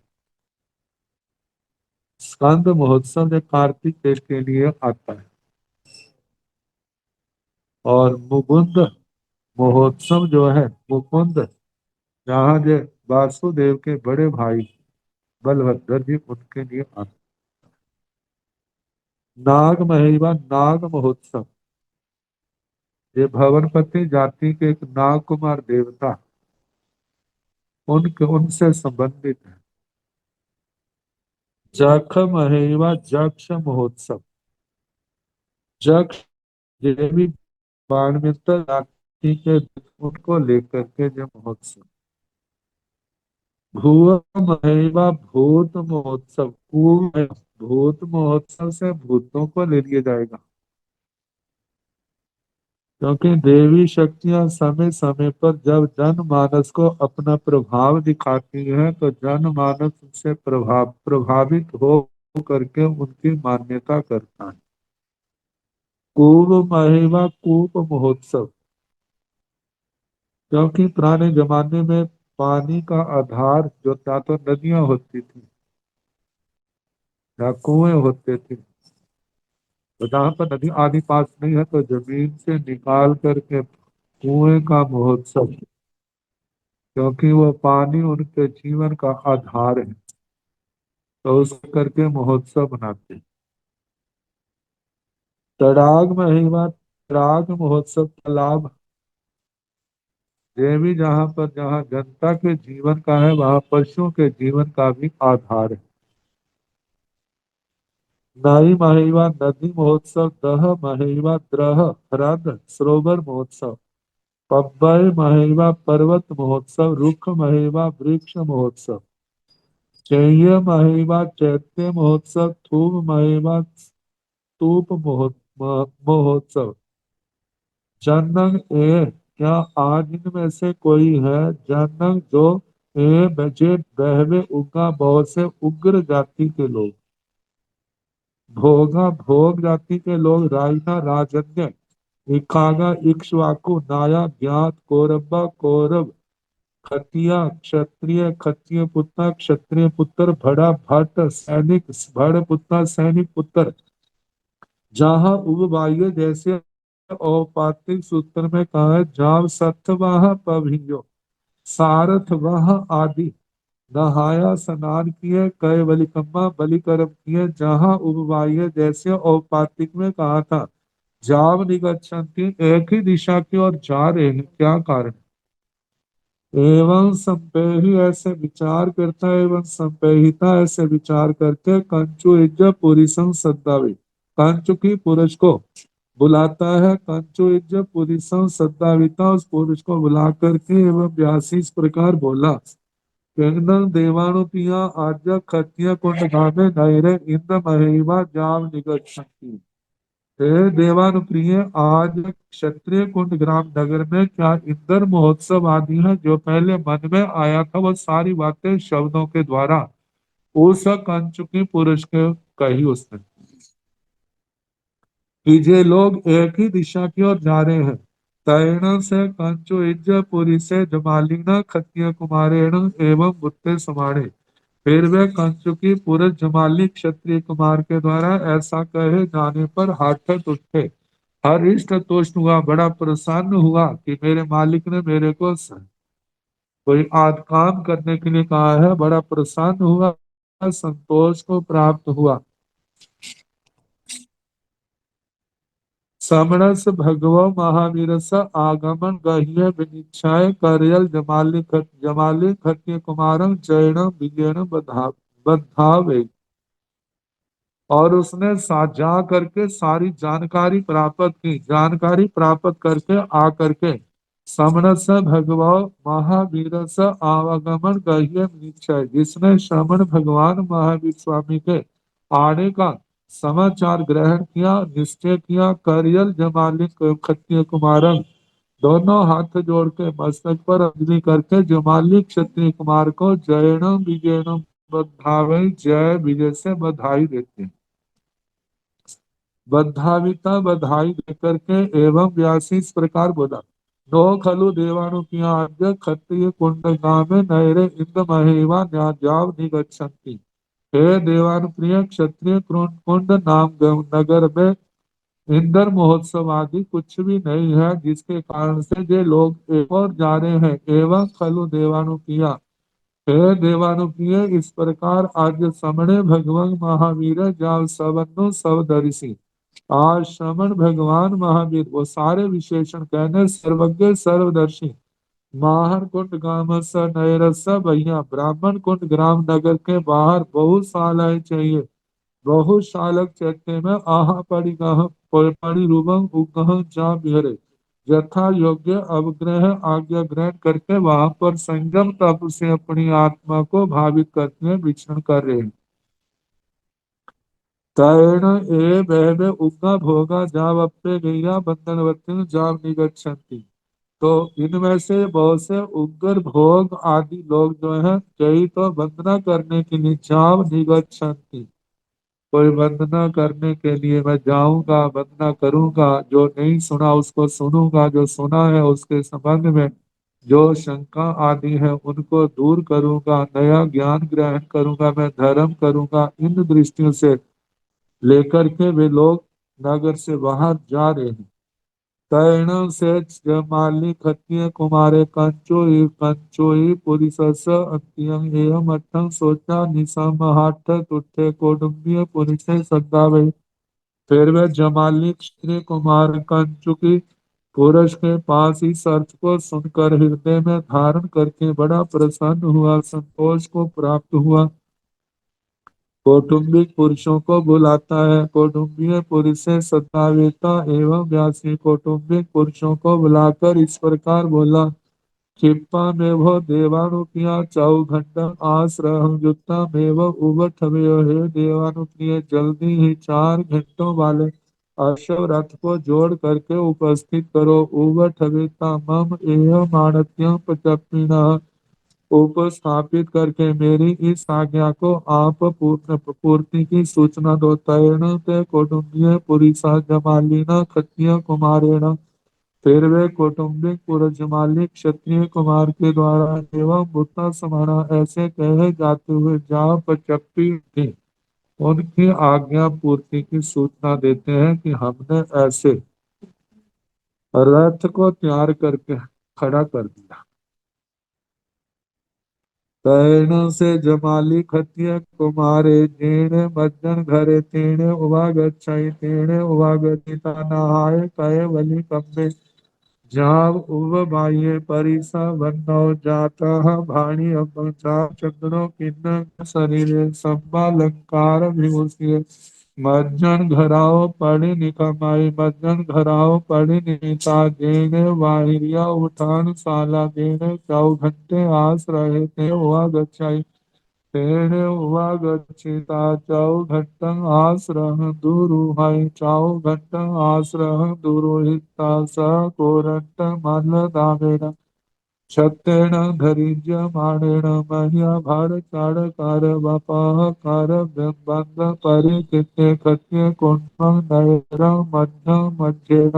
Speaker 3: स्कंद महोत्सव जो कार्तिक देव के लिए आता है, और मुकुंद महोत्सव जो है, मुकुंद जहाँ जो वासुदेव के बड़े भाई बलभद्र जी उनके लिए आता। नाग महिमा नाग महोत्सव, ये भवनपति जाति के एक नाग कुमार देवता, उनके उनसे संबंधित है। जख महिमा जक्ष महोत्सव, जक्ष देवी बाणमित्र जाति के उनको लेकर के जो महोत्सव। भूव महिमा भूत महोत्सव, भूत महोत्सव से भूतों को ले लिया जाएगा, क्योंकि देवी शक्तियां समय समय पर जब जनमानस को अपना प्रभाव दिखाती हैं तो जनमानस उनसे प्रभावित हो करके उनकी मान्यता करता है। कूप महिमा कूप महोत्सव, क्योंकि पुराने जमाने में पानी का आधार जो था तो नदियां होती थी या कुएं होते थे, तो जहाँ पर नदी आदि पास नहीं है तो जमीन से निकाल करके कुएं का महोत्सव, क्योंकि वो पानी उनके जीवन का आधार है, तो उसको करके महोत्सव मनाते हैं। तड़ाग महिमा, तड़ाग महोत्सव का लाभ देवी जहाँ पर जहाँ जनता के जीवन का है, वहाँ पशुओं के जीवन का भी आधार है। नाई महिमा नदी महोत्सव, दह महिमा द्रह ह्रद सरोवर महोत्सव, पब्बई महिमा पर्वत महोत्सव, रुख महिमा वृक्ष महोत्सव, चैय महिमा चैत्य महोत्सव, थूम महिमा स्तूप महोत्सव। जनंग ए, क्या आज इनमें से कोई है जनंग जो ए बजे बहवे उगा बहुत से उग्र जाति के लोग, भोगा भोग जाति के लोग, रायना राजन्य, इखागा इक्ष्वाकु, नाया ज्ञात, कौरबा कौरव, खतिया क्षत्रिय, क्षत्रिय पुत्र क्षत्रिय पुत्र, भड़ा भट्ट सैनिक, भड़ पुत्र सैनिक पुत्र। जहाँ उपवाह्य जैसे औपातिक सूत्र में कहा है, जाव सत्वाह पभियो सारथ वह आदि, नहाया स्नान किए, कई बलिकम्मा बलिकर्म किए। जहाँ उपवाह्य जैसे औपातिक में कहा था, जाव निगच्छन्ति, एक ही दिशा की ओर जा रहे हैं, क्या कारण? एवं संपेही, ऐसे विचार करता है, एवं संपेहिता ऐसे विचार करके, कंचु इज्ज पुरुषं सद्दावे, कंचु की पुरुष को बुलाता है, कंचु इज्ज पुरुषं सद्दाविता, उस पुरुष को बुला करके एवं व्यासी इस प्रकार बोला, किंगदम देवानुपिया आज खत्य कुंड धामे नैरे इंद्र महिमा जाव निगच्छन्ति। हे देवानुप्रिय, आज क्षत्रिय कुंड ग्राम नगर में क्या इंद्र महोत्सव आदि है? जो पहले मन में आया था वो सारी बातें शब्दों के द्वारा उस कंचुकी पुरुष के कही उसने, कि ये लोग एक ही दिशा की ओर जा रहे हैं। तैण से कंचु इज्ज पुरी से जमालिना खत्य कुमारेण एवं बुत्ते समाणे। फिर वे कंचुकी पुरुष जमाली क्षत्रिय कुमार के द्वारा ऐसा कहे जाने पर हर्षित उठे, हरिष्ट तुष्ट हुआ, बड़ा प्रसन्न हुआ कि मेरे मालिक ने मेरे को कोई आज काम करने के लिए कहा है, बड़ा प्रसन्न हुआ, संतोष को प्राप्त हुआ। समणस भगवो महावीरस आगमन गह्य विनिच्छाय करयल जमाली खत्य कुमारं जैन विजयन बधावे। और उसने जा करके सारी जानकारी प्राप्त की, जानकारी प्राप्त करके आ करके समणस भगवो महावीर स आवागमन गह्य निश्चय, जिसने श्रमण भगवान महावीर स्वामी के आने का समाचार ग्रहण किया, निश्चय किया, करियल जमालिक क्षत्रिय कुमारन, दोनों हाथ जोड़ के मस्तक पर अंजलि करके जमाली क्षत्रिय कुमार को जयनम विजयनम बधावे, जय विजय से बधाई देते हैं। बद्धाविता बधाई देकर के एवं व्यासी इस प्रकार बोला, नो खलु देवानु की आज्ञा क्षत्रिय कुंड में नैरे इंद्र महेवा न्याजाव निगच्छन्ति। हे देवानुप्रिय, क्षत्रिय कुंड नाम नगर में इंद्र महोत्सव आदि कुछ भी नहीं है, जिसके कारण से ये लोग एक और जा रहे हैं। एवं खलु देवानुप्रिया, हे देवानुप्रिय, इस प्रकार आज समणे भगवान महावीर जाव सवन्नो सवदर्शी, आज श्रमण भगवान महावीर, वो सारे विशेषण कहने सर्वज्ञ सर्वदर्शी, माहर कुंड गाम स नैरस भैया, ब्राह्मण कुंड ग्राम नगर के बाहर बहुशालाएं चाहिए, बहुशालक चैत्य में आहा पड़ी गह पड़ी रूपम उगह जा बिहरे, यथा योग्य अवग्रह आज्ञा ग्रहण करके वहां पर संयम तप से अपनी आत्मा को भावित करते हैं, विचरण कर रहे हैं। तैण ए बहवे उग्गा भोगा जाव अप्पे गैया बंधनवती जाव निगच्छन्ति। तो इनमें से बहुत से उग्र भोग आदि लोग जो हैं, कई तो वंदना करने के लिए जाव निगच्छन्ति, कोई वंदना करने के लिए मैं जाऊंगा, वंदना करूंगा, जो नहीं सुना उसको सुनूंगा, जो सुना है उसके संबंध में जो शंका आदि है उनको दूर करूंगा, नया ज्ञान ग्रहण करूंगा, मैं धर्म करूंगा। इन दृष्टियों से लेकर के वे लोग नगर से बाहर जा रहे हैं। तैण से जमाली खत्य कुमारे कंचोई पुरिसस अंत्यं एवं अट्ठं सोचा निसम हाठ तुठे कोडुम्बिय पुरिसे सद्दावे। फिर वे जमाली क्षत्रिय कुमार कंचुकी पुरुष के पास इस अर्थ को सुनकर हृदय में धारण करके बड़ा प्रसन्न हुआ, संतोष को प्राप्त हुआ। कौटुंबिक पुरुषों को बुलाता है। कौटुंबीय पुरुष से सत्तावेता एवं व्यासी कौटुंबिक पुरुषों को बुलाकर इस प्रकार बोला। क्षिप्पा में वो देवानुप्रिया चौघंटा आश्रहं युक्ता में वो उबठव्यो हे देवानुप्रिय जल्दी ही 4 घंटों वाले अश्व रथ को जोड़ करके उपस्थित करो। उबठवेता मम एवं माणक्यं पचप्पिनः उपस्थापित करके मेरी इस आज्ञा को आप पूर्ति की सूचना दो। तैण ते कौटुंबिय पुरीसा जमालिना क्षत्रिय कुमारेण। फिर वे कौटुंबिक पुरुष जमाली क्षत्रिय कुमार के द्वारा एवं बुता समाना ऐसे कहे जाते हुए जहाँ पचप्पी थी उनकी आज्ञा पूर्ति की सूचना देते हैं कि हमने ऐसे रथ को तैयार करके खड़ा कर दिया। तैण से जमाली खत्य कुमारे जेणे मज्जन घरे तेणे उवागच्छाई तेणे उवागतिता नहाय कहे बलि कम्बे। जाव उव बाह्य परिसा वन्नो जाता भाणी अपचा चंद्रो किन्न शरीरे संबालंकार विभूषिय। मज्जन घराओ पड़ी निकमाई मज्जन घराओ पड़ी नीता जेने वाहिरिया उठान साला जेने 4 घंटे आस रहे थे हुआ गच्छाई तेने हुआ गच्छिता 4 घंटं आश्रह दुरुहाई 4 घंटं आश्रह दुरोहिता स कोरंट मल्ल दामेन क्षत्रेण धैर्य माणेन मह्या भार चाड़ कार वपाह कार बंद परिचिते खत्य कुंभं नैर मध्य मध्येन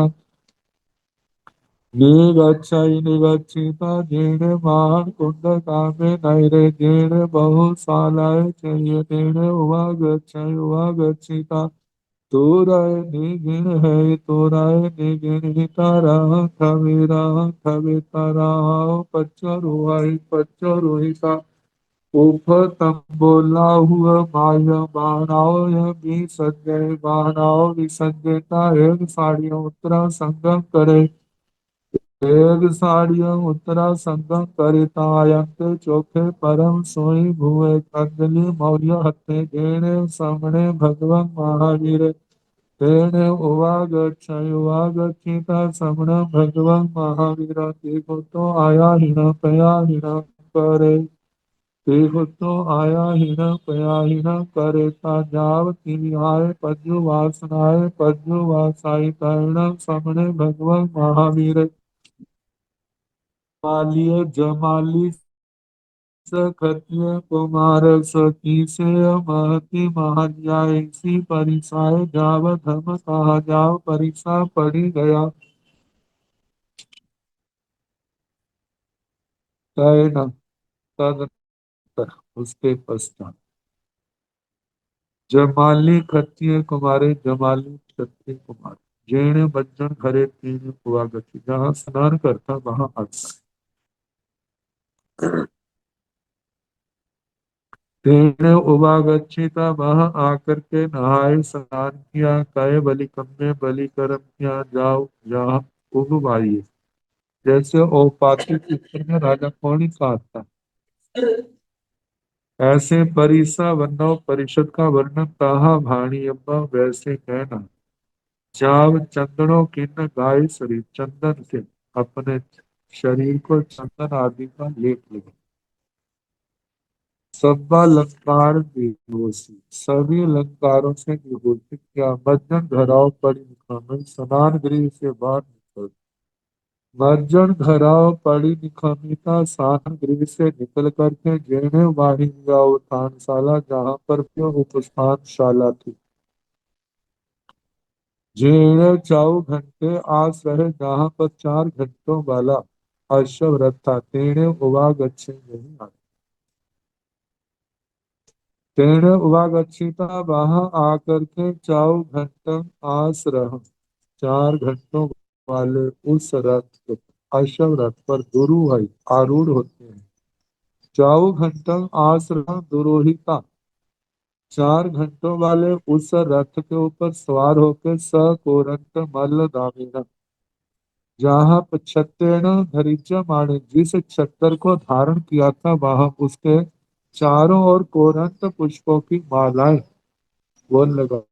Speaker 3: निगच्छिता जेणे महान कुंड कामे नैरे जेणे बहुशालाय चाहिए तेणे उवा गच्छिता तोराय निगिण है तोराय निगिण हितारा खमीरा खबेतारा पच्चरोहिता उफ तंबोला हुआ माया बाणाओ यह भी संजय बाणाओ विसंजयता एक साड़ियों उत्तरा संगम करे एक साड़ियों उत्तरा संगम करितायंत चोखे परम सोई भुए अंजलि मौर्य हते जेणे सामने भगवान महावीर तेने उवागच्छिता समण भगवान महावीर देखो तो आया हिण पया हिण करे देखो तो आया हिण पया हिण करे ता जाव तिहाय पज्जु वासनाय पज्जु वासाई तरण समण भगवान महावीर मालिय जमाली सखत्य कुमार सती से महति महान्यायसी परिसाय जाव धम कहा जाव परिसा पड़ी गया। तैन तदनंतर उसके पश्चात जमाली क्षत्रिय कुमारे जमाली क्षत्रिय कुमार जेणे बज्जन घरे तीन कुआगति जहाँ स्नान करता वहां आता तेने उवागच्छिता वहां आकर के नहाय स्नान किया कहे बलि कम्मे बलि कर्म किया जाओ जहाँ उगवाइए जैसे औपाति चित्र में राजा कौड़ी का आता ऐसे परिसा वन्नव परिषद का वर्णन कहा भाणी अम्बा वैसे कहना जाव चंदनों किन्न गाय शरीर चंदन से अपने शरीर को चंदन आदि का लेप लगा सब्बालंकार विभूषि सभी अलंकारों से विभूषित किया मज्जन घराव पड़ी निखामन स्नान गृह से बाहर निकल मज्जन घराव पड़ी निखामिता स्नान गृह से निकल करके जेने वाहिनिया उत्थानशाला जहाँ पर उपस्थानशाला थी जेने 4 घंटे आस रहे जहाँ पर 4 घंटों वाला अश्व रथ था तेने उवागच्छे नहीं आया तेने उवागच्छिता वहां आकर के 4 घंटं आस रहा 4 घंटों वाले उस रथ अश्व रथ पर गुरु भाई आरूढ़ होते हैं। चाऊ घंटम आश्रम दुरोहिता, 4 घंटों वाले उस रथ के ऊपर सवार होकर स कोरंत मल्ल दामिना, जहाँ छत्तेन धरिचा माने, जिस छत्तर को धारण किया था वहां उसके चारों ओर कोरंत पुष्पों की मालाएं बोल लगा।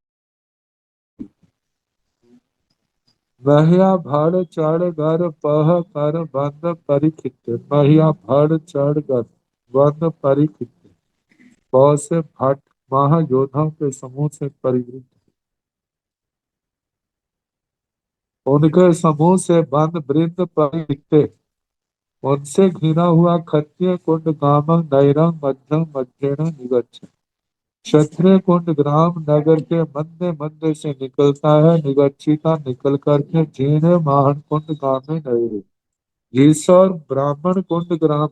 Speaker 3: महिया भड़ चढ़ गर पह कर बंद परिखित, महिया भड़ चढ़ गर बंद परिखित, बहुत से भट महायोद्धाओं के समूह से परिवृत, उनके समूह से बंद वृंद परिखित, उनसे घिरा हुआ क्षत्रिय कुंड गामक नैरंग मध्यम मध्येन निगच्छ, क्षत्रिय कुंड ग्राम नगर के मध्य मध्य से निकलता है, निगच्छिता निकल करके जीर्ण माहन कुंड गामे नैरे, ईश्वर ब्राह्मण कुंड ग्राम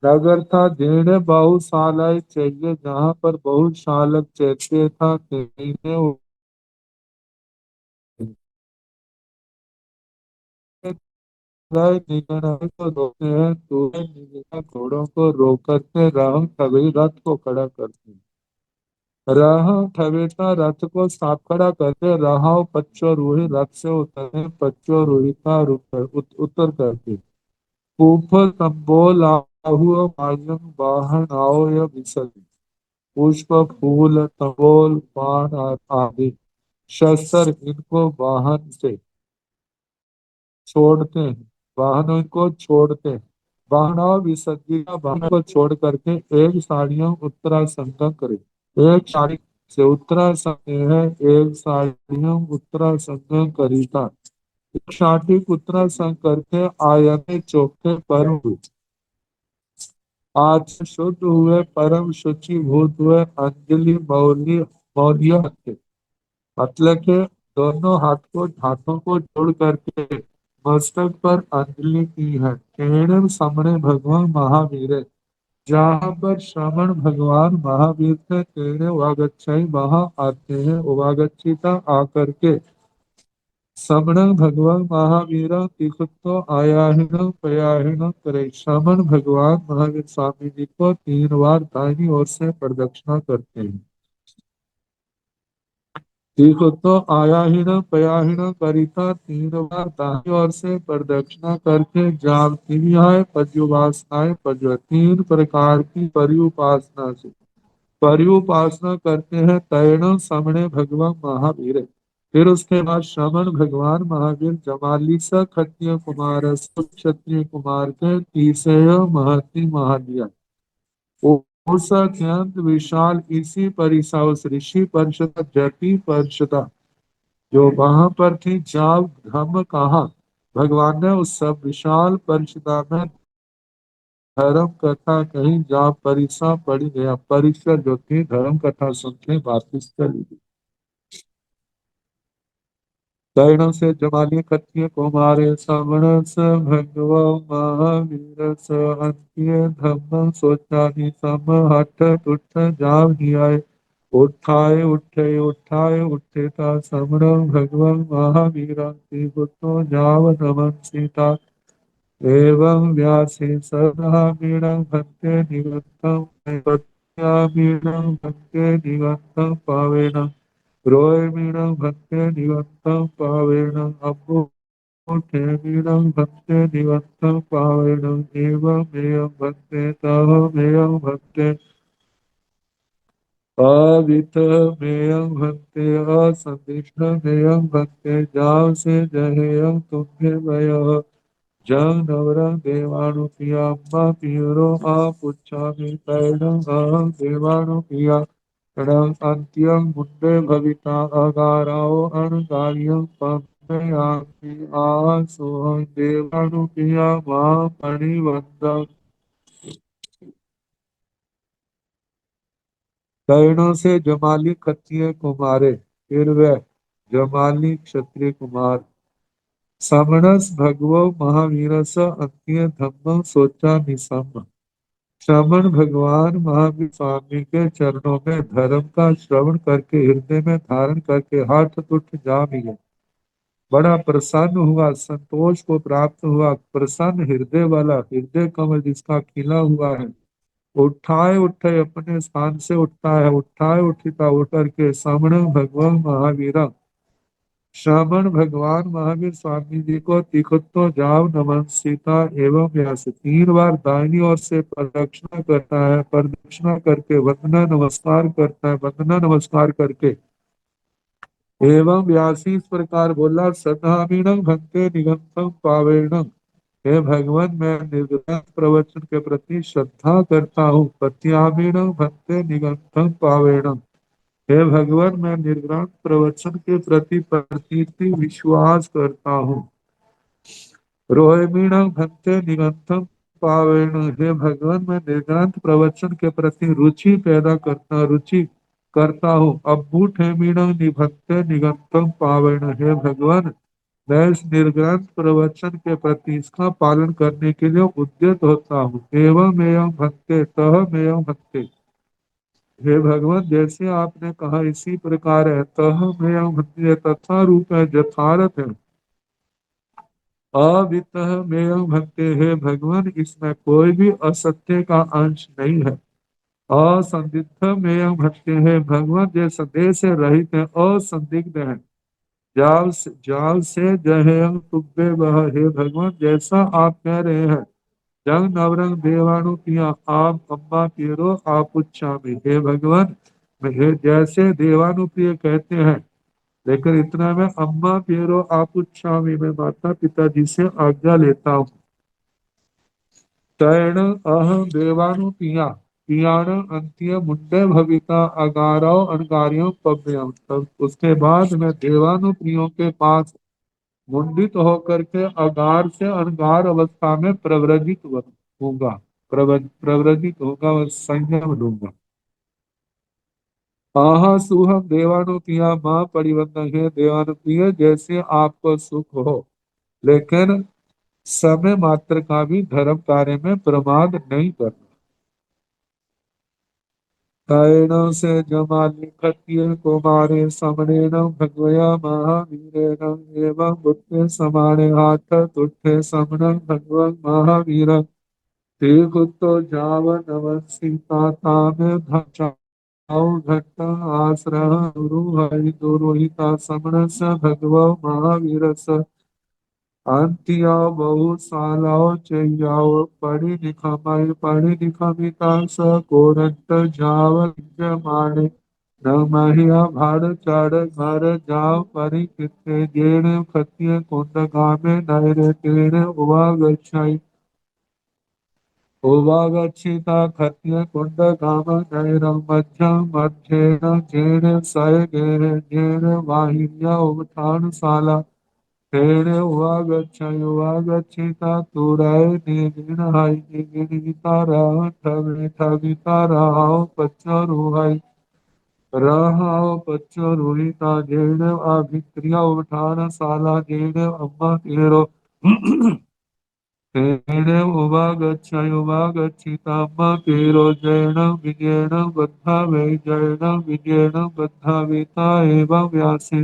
Speaker 3: नगर था, जीर्ण बहुशालाएं चाहिए, जहाँ पर बहुशालक चैत्य था, तेने निगनाय को रोकते हैं, तूने निगना घोड़ों को रोक करके राह तभी रथ को खड़ा करते हैं। राह ठवेता रथ को साफ खड़ा करके रहा पच्चो रूही रथ से उतरे, पच्चो रूही का उतर करके पुष्प तंबोल आहु माल्यम वाहन आओ या विसल, पुष्प फूल तंबोल पान आदि शस्त्र इनको वाहन से छोड़ते हैं, वाहनों को छोड़ते हैं, वाहनों विसर्जित वाहन को छोड़ करके एक साड़ियों उत्तरासंग करे, एक साड़ी से उत्तरासंग है, एक साड़ियों उत्तरासंग करीता, एक साड़ी उत्तरासंग करके आयने चौके पर हुए, आज शुद्ध हुए, परम शुचि भूत हुए, अंजलि मौली मौलिया थे, मतलब के दोनों हाथों को जोड़ करके मस्तक पर अंजलि की है। तेणे सामने भगवान महावीर, जहाँ पर श्रवण भगवान महावीर थे, तेणे वागच्छाई वहां आते हैं, वागच्छिता आकर के श्रवण भगवान महावीर तीर्थो आयाहिण पयाहिण करे, श्रवण भगवान महावीर स्वामी जी को 3 बार दाहिनी ओर से प्रदक्षिणा करते हैं। तीर्थो आयाहिण पयाहिण करिता 3 बार दाहिनी ओर से प्रदक्षिणा करके जाप पर्युपासनाएं पर्य 3 प्रकार की पर्युपासना से पर्युपासना करते हैं। तैण सामने भगवान महावीर, फिर उसके बाद श्रवण भगवान महावीर जमालिसा क्षत्रिय कुमार क्षत्रिय कुमार के तीसरे महति महादिया, उस अत्यंत विशाल इसी परिसा उस ऋषि परिषद जति परिषदा जो वहां पर थी, जब धम्म कहा भगवान ने उस सब विशाल परिषदा में धर्म कथा कहीं, जहाँ परिसा पड़ी गया, परिसर जो थी धर्म कथा सुन के वापिस चली गई। दैणों से जमाली क्षत्रिय कुमारे श्रवण स भगवो महावीर स अंत्य धम्म सोचानी सम हठ उठ जाव नियाय, उठाए उठे ता श्रवण भगवान महावीरा बुतो जाव नमन सीता, एवं व्यासे सदा मीणं भक्ते निगंतम मीणं भक्ते निगंतम पावेन, रोय मीणं भक्ते निगंतम पावेन, अम्बुठे मीणं भक्ते निगंतम पावेन, एवं मेयं भक्ते तव मेयं भक्ते अविथ मेयं भक्ते असंदिग्ध मेयं भक्ते, जाव से जहेयं तुम्हे वयः, जंग नवरंग देवाणु पिया अम्मा पियरो आ पुच्छामि तैणं अहं देवाणु पिया, णं अन्त्यं मुंडे भविता अगाराओ अणगार्यं पंपयामि आसोहं देवाणु पिया मां पणिवन्दम्। तैणों से जमाली क्षत्रिय कुमारे, फिर वह जमाली क्षत्रिय कुमार समणस भगवो महावीरस अन्य धम्म सोचा निसम, श्रवण भगवान महावीर स्वामी के चरणों में धर्म का श्रवण करके हृदय में धारण करके हठ उठ जा मिले, बड़ा प्रसन्न हुआ, संतोष को प्राप्त हुआ। प्रसन्न हृदय वाला, हृदय कमल जिसका खिला हुआ है, उठाए उठे अपने स्थान से उठता है, उठाए उठिता उठ करके श्रवण भगवान महावीर, श्रवण भगवान महावीर स्वामी जी को तीखो जाव नमन सीता एवं व्यास, 3 बार दाहिनी ओर से प्रदक्षिणा करता है, प्रदक्षिणा करके वंदना नमस्कार करता है, वंदना नमस्कार करके एवं व्यासी इस प्रकार बोला, सदामीणं भक्ते निगंतम पावेणं। हे भगवान, मैं निर्ग्रंथ प्रवचन के प्रति श्रद्धा करता हूँ। प्रत्यामीणं भक्ते निगंतम पावेणं। हे भगवान, मैं निर्ग्रंथ प्रवचन के प्रति प्रतीति विश्वास करता हूँ। रोहिणीणं भक्ते निगंतम पावेण। हे भगवान, मैं निर्ग्रंथ प्रवचन के प्रति रुचि करता हूँ। अबूठ हेमीणं निभक्ते निगंतम पावेण। हे भगवान, मैं इस निर्ग्रंथ प्रवचन के प्रति इसका पालन करने के लिए उद्यत होता हूँ। एवं एवं भक्ते तह एवं भक्ते। हे भगवान, जैसे आपने कहा इसी प्रकार है। तह एवं भक्ति तथा रूप है, यथार्थ है। अवितः में भक्ति। हे भगवान, इसमें कोई भी असत्य का अंश नहीं है। असंदिग्ध में भक्ति। है भगवान, जो संदेह से रहित है, असंदिग्ध है। जाल से जहेयं तुब्बे वह। हे भगवान, जैसा आप कह रहे हैं, जंग नवरंग देवाणु पिया आप अम्बा पीरो आप उच्चामी। हे भगवान, जैसे देवानुप्रिय कहते हैं, लेकिन इतना मैं अम्मा पेरो आपुच्छामी में माता पिताजी से आज्ञा लेता हूँ। तैण अहं देवानु पिया पियाण अंत्य मुंडे भविता अगारो अनगारियों पव्यम। तब उसके बाद मैं देवानुप्रियों के पास मुंडित होकर के अगार से अनगार अवस्था में होगा, प्रव्रजित होगा और संयम लूंगा। आहा सुहम देवानुप्रिया माँ परिवर्तन। है देवानुप्रिय, जैसे आपको सुख हो, लेकिन समय मात्र का भी धर्म कार्य में प्रमाद नहीं करना। तैण से जमाली खत्य कुमारे समणेन भगवया महावीरेण एवं बुद्धे समाने हाथ तुठे समण भगवन् महावीर। श्रीकुतो जाव नव सीता ताम घट्ट आश्रह दुरुहिता समण स भगव महावीर स अंतिया बहुशालाओ चैयाओ पढ़ी निखमिता स कोरट जाव माणे न महिया भाड़ चाड़ घर जाव परिकृत्य जेण खत्य कुंड गामे नैरे तेण उवा गच्छाई उवागच्छिता खत्य कुंड काम नैरं मध्यं मध्येन जेण सय गेह जेण वाहिन्या उठानशाला तेन उवागच्छिता तुराय निगिणहाय निगिणिता राह ठगे ठगिता राह पच्चरुहाय राह पच्चरुहिता जेण अभिक्रिया उठानशाला जेण अम्मा तेरो तेन उवागच्छिता पेरो जैन विजयन बद्धा वै जैन विजयन बद्धा वेता एवं व्यासे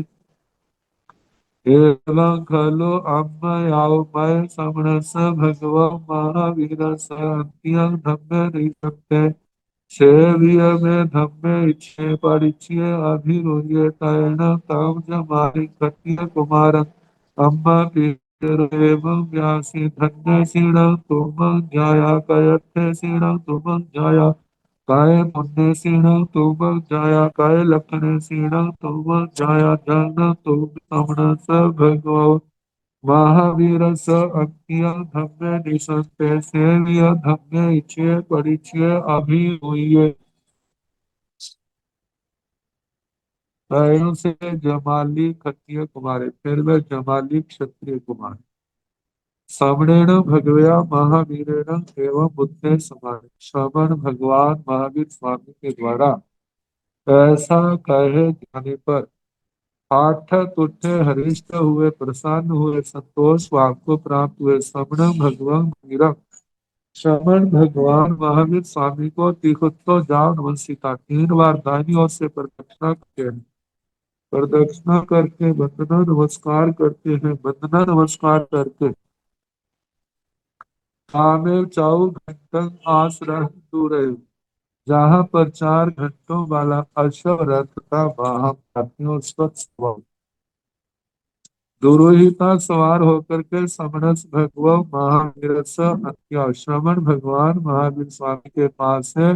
Speaker 3: एवं खलु अम्मयावमय समणस भगव महावीर अंत्यं धम्म निसत्ते सेविय में धम्म इच्छे परिचय अभिरुह्य तैण तम जमारि कत्य कुमार अम्मा एवं व्यासी धन्य सीण तुम जाया कयत्थ सीण तुम जाया काय पुण्य सीण तुम जाया काय लखन सीण तुम जाया जन तुम समण स भगव महावीर स अंत्य धम्य निसंते सेव्य धम्य इच्छे परिचय अभिमुह्य तैण से जमाली क्षत्रिय कुमार। फिर वह जमाली क्षत्रिय कुमार श्रवणेन भगवया महावीरेण एवं बुद्धे समाने। श्रवण भगवान महावीर स्वामी के द्वारा ऐसा कहे जाने पर पाठक उठे, हरिष्ट हुए, प्रसन्न हुए, संतोष भाव को प्राप्त हुए। श्रवण भगवान मीरा श्रवण भगवान महावीर स्वामी को तीर्थो जाव नमस्कार 3 बार दाहिनी ओर से प्रदक्षिणा करते हैं, प्रदक्षिणा करके वंदना नमस्कार करते हैं, वंदना नमस्कार करके आमेर चाऊ घंटन आश्रय दूर है, जहाँ पर 4 घंटों वाला अश्व रथ का वाहन हाथियों स्वच्छ दुरोहिता सवार होकर के समरस भगव महावीरस अत्या श्रवण भगवान महावीर स्वामी के पास है।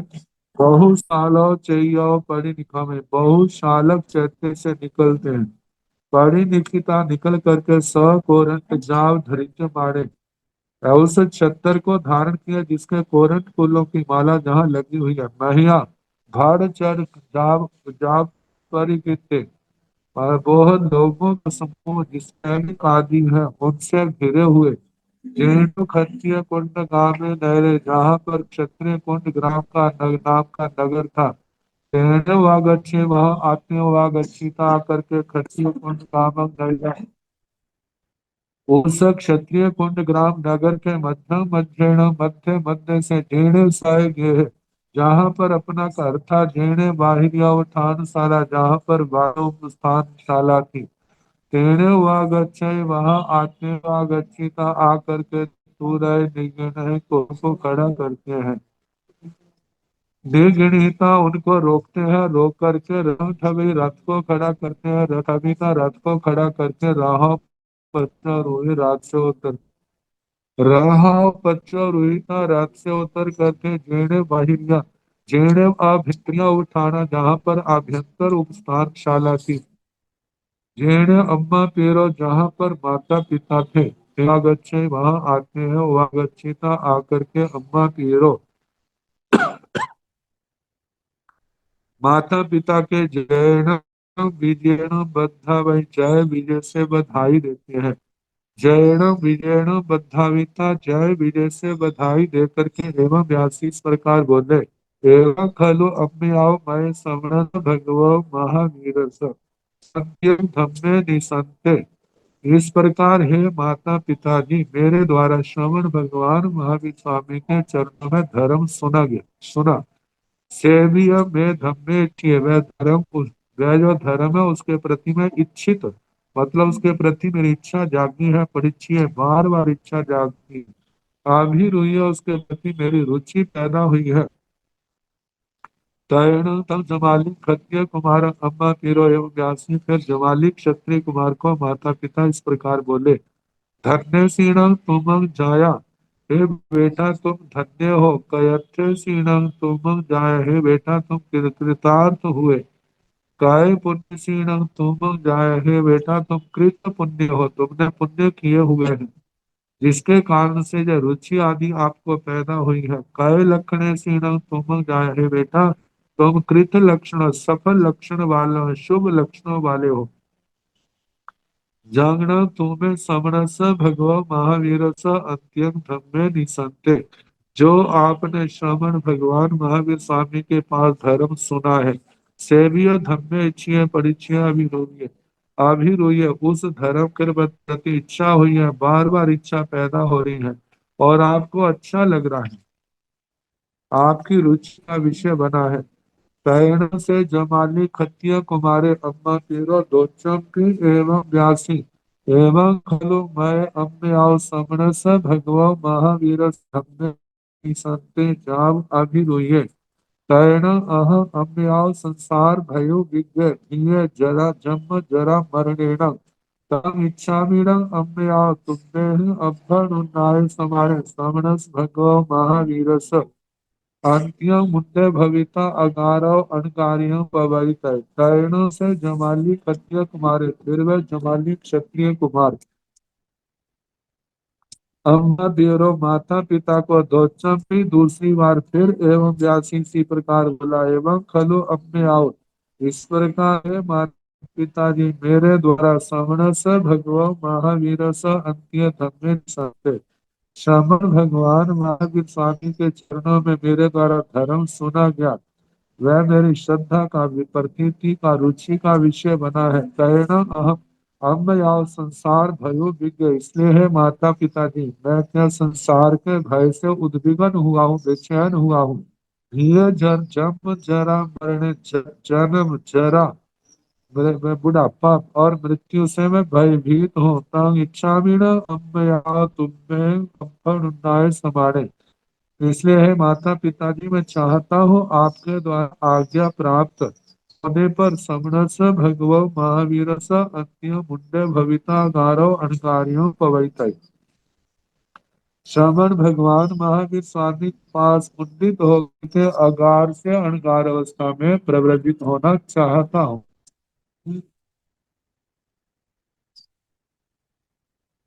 Speaker 3: बहुशालो चैयो परिनिखा में बहुशालक चैत्य से निकलते हैं। परिनिखिता निकल करके स कोरंट जाव धरित मारे, उस छत्तर को धारण किया जिसके कोरंट फूलों की माला जहाँ लगी हुई है। महिया भाड़ चढ़ जाव जाव परिगिते, और वह लोगों का समूह जिसमें आदि है उनसे घिरे हुए। जेठु क्षत्रिय कुंड गांव में नहरे, जहाँ पर क्षत्रिय कुंड ग्राम का नाम का नगर था। तेने वागच्छे वह आत्मीय वागच्छिता आकर के क्षत्रिय कुंड नामक नगर, उस क्षत्रिय कुंड ग्राम नगर के मध्य मध्य से जेणे साय गे, जहाँ पर अपना घर था। जेणे बाहिरिया ठानशाला, जहाँ पर बारह स्थानशाला थी। तेणे वागच्छे वहां आत्मे वागच्छिता आकर के सूर्य निगण को खड़ा करते हैं। निर्गणिता उनको रोकते हैं, रोक करके रथ को खड़ा करते हैं। रथ को खड़ा करके राह पच्चा रोही रात से उतर राह पच्चा रोहिता रात से उतर करके जेणे बाहिरिया, जेणे आभित्रिया उठाना, जहाँ पर आभ्यंतर उपस्थानशाला थी। जेणे अम्मा पेरो, जहाँ पर माता पिता थे। वागच्छे वहां आते हैं, वागच्छिता आकर के अम्मा पेरो माता पिता के जैन विजयण बद्धा वही जय विजय से बधाई देते हैं। जैन विजयण बद्धाविता, जय विजय से बधाई दे करके एवं व्यासी इस प्रकार बोले। एवं खलु अम्याओ मैं समण भगवो महावीर सत्यम धम्मे निसंते, इस प्रकार हे माता पिताजी, मेरे द्वारा श्रवण भगवान महावीर स्वामी के चरणों में धर्म सुना। सेवीय में धम्मे इच्छिए, वह धर्म वह जो धर्म है उसके प्रति मैं इच्छित, मतलब उसके प्रति मेरी इच्छा जागी है। परिचय बार बार इच्छा जागती है। अभी उसके प्रति मेरी रुचि पैदा हुई है। तैण तब जमाली क्षत्रिय कुमार अम्मा पीरो एवं व्यासी, फिर जमाली क्षत्रिय कुमार को माता पिता इस प्रकार बोले। धन्य सीणं तुमं जाया, हे बेटा तुम धन्य हो। कयत्य सीणं तुमं जाया, हे बेटा तुम कृतार्थ हुए। काय पुण्य सीणं तुमं जाया, हे बेटा तुम कृत पुण्य हो, तुमने पुण्य किए हुए हैं, जिसके कारण से जो रुचि आदि आपको पैदा हुई है। काय लक्षण सीणं तुमं जाया, हे बेटा तुम कृत लक्षण सफल लक्षण वाले हो, शुभ लक्षणों वाले हो। जांगना तुम्हें समरस भगव महावीर स अत्यंत धम्मे निसंते, जो आपने श्रवण भगवान महावीर स्वामी के पास धर्म सुना है। सेविय धम्मे इच्छिए परिचय अभी रोइए उस धर्म के प्रति इच्छा हुई है, बार बार इच्छा पैदा हो रही है और आपको अच्छा लग रहा है, आपकी रुचि का विषय बना है। पैण से जमाली खत्य कुमारे अम्मा पीरो दोचम की एवं व्यासी, एवं खलु मैं अम्याओ समरस भगवो महावीर धम्मे संते जाम अभिरुये। पैण अह अम्याओ संसार भयो विज्ञ धीये जरा जन्म जरा मरणेण, तम इच्छामीणं अम्याओ तुमने अभ्युन्नाय समारे समरस भगवो महावीरस अंत्य मुद्दे भविता अगारो अणकारियों पवित है। कैरणों से जमाली क्षत्रिय कुमार, फिर वह जमाली क्षत्रिय कुमार अम्मा ब्यूरो माता पिता को दोचम भी दूसरी बार फिर एवं व्यासी इसी प्रकार बोला। एवं खलु अपने आओ, इस प्रकार है माता पिताजी, मेरे द्वारा श्रवण से भगवान महावीर स अंत्य धम्मे सत्य, श्रवण भगवान महावीर स्वामी के चरणों में मेरे द्वारा धर्म सुना गया, वह मेरी श्रद्धा का प्रतीति का रुचि का विषय बना है। कहना अहम हम या संसार भयो विज्ञ, इसलिए है माता पिताजी, मैं क्या संसार के भय से उद्विग्न हुआ हूँ, बेचैन हुआ हूँ। जन्म जरा मरण जन्म जरा मैं बुढ़ापा और मृत्यु से मैं भयभीत हूँ। तंग इच्छा भी न अम्मया तुम्हें अम्फनुन्नाय समाड़े। इसलिए है माता पिताजी, मैं चाहता हूँ आपके द्वारा आज्ञा प्राप्त होने पर समणस भगवो महावीरस अन्य मुंडे भविता गारो अणकार्यो पवैतै। श्रवण भगवान महावीर स्वामी के पास मुंडित होकर अगार से अणगार अवस्था में प्रव्रजित होना चाहता हूँ।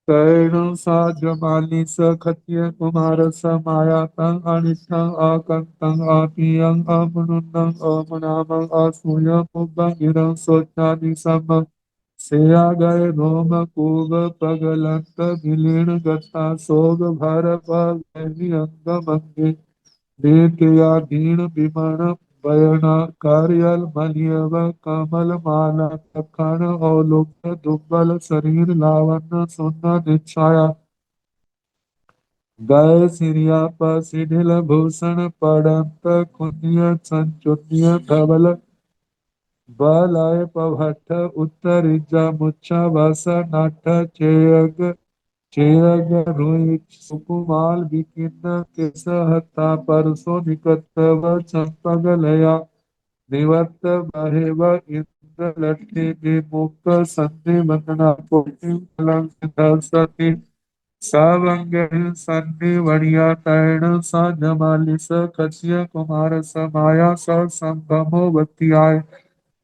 Speaker 3: कैण सा जमाली स खत्य कुमार स माया तंग अनिष्ठं अकंतं अपियं अमनुन्नं अमनामं असूय पुब्बंगिरं सोचानि सम सेया गए रोम कूब पगलंत विलीन गता सोग भर पगनि अंग मंगे देत्या दीन विमण बयना कार्यल मलियव कमल माला तखण अवलोक दुर्बल शरीर लावण्य सुंदर निच्छाया गए सिरिया पर सिडिल भूषण पड़ंत कुंदिय संचुन्य धवल बलय पभट्ठ उत्तरिजा मुच्छा वस नठ चेयग चेयग रुई सुकुमाल विकिन्न केस हता परसो निकट व चंपग लया निवत्त बहेव इंद्र लट्ठि विमुक्त संधि वंदना कोटि कलंक सती सवंग सन्नि वणिया तैण स जमालि स कस्य कुमार स माया स संभमो बतियाय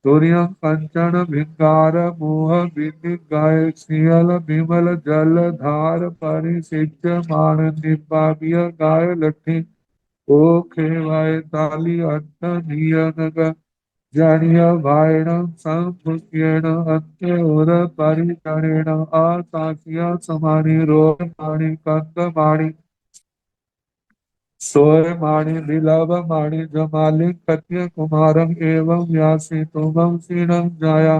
Speaker 3: तुर्यं कंचन भिंगार मोह बिंद गाय सियल बिमल जल धार परिसिच मान निपाबिय गाय लठी ओ खेवाय ताली अंत नियन जानिया भाइणं संपुष्येण अन्ते उर परिगणेन आताकिया समानि रोग माणि कंद माणि सोय माणि बिलव माणि जमालि कत्य कुमारं एवं व्यासि तुमं सीणं जाया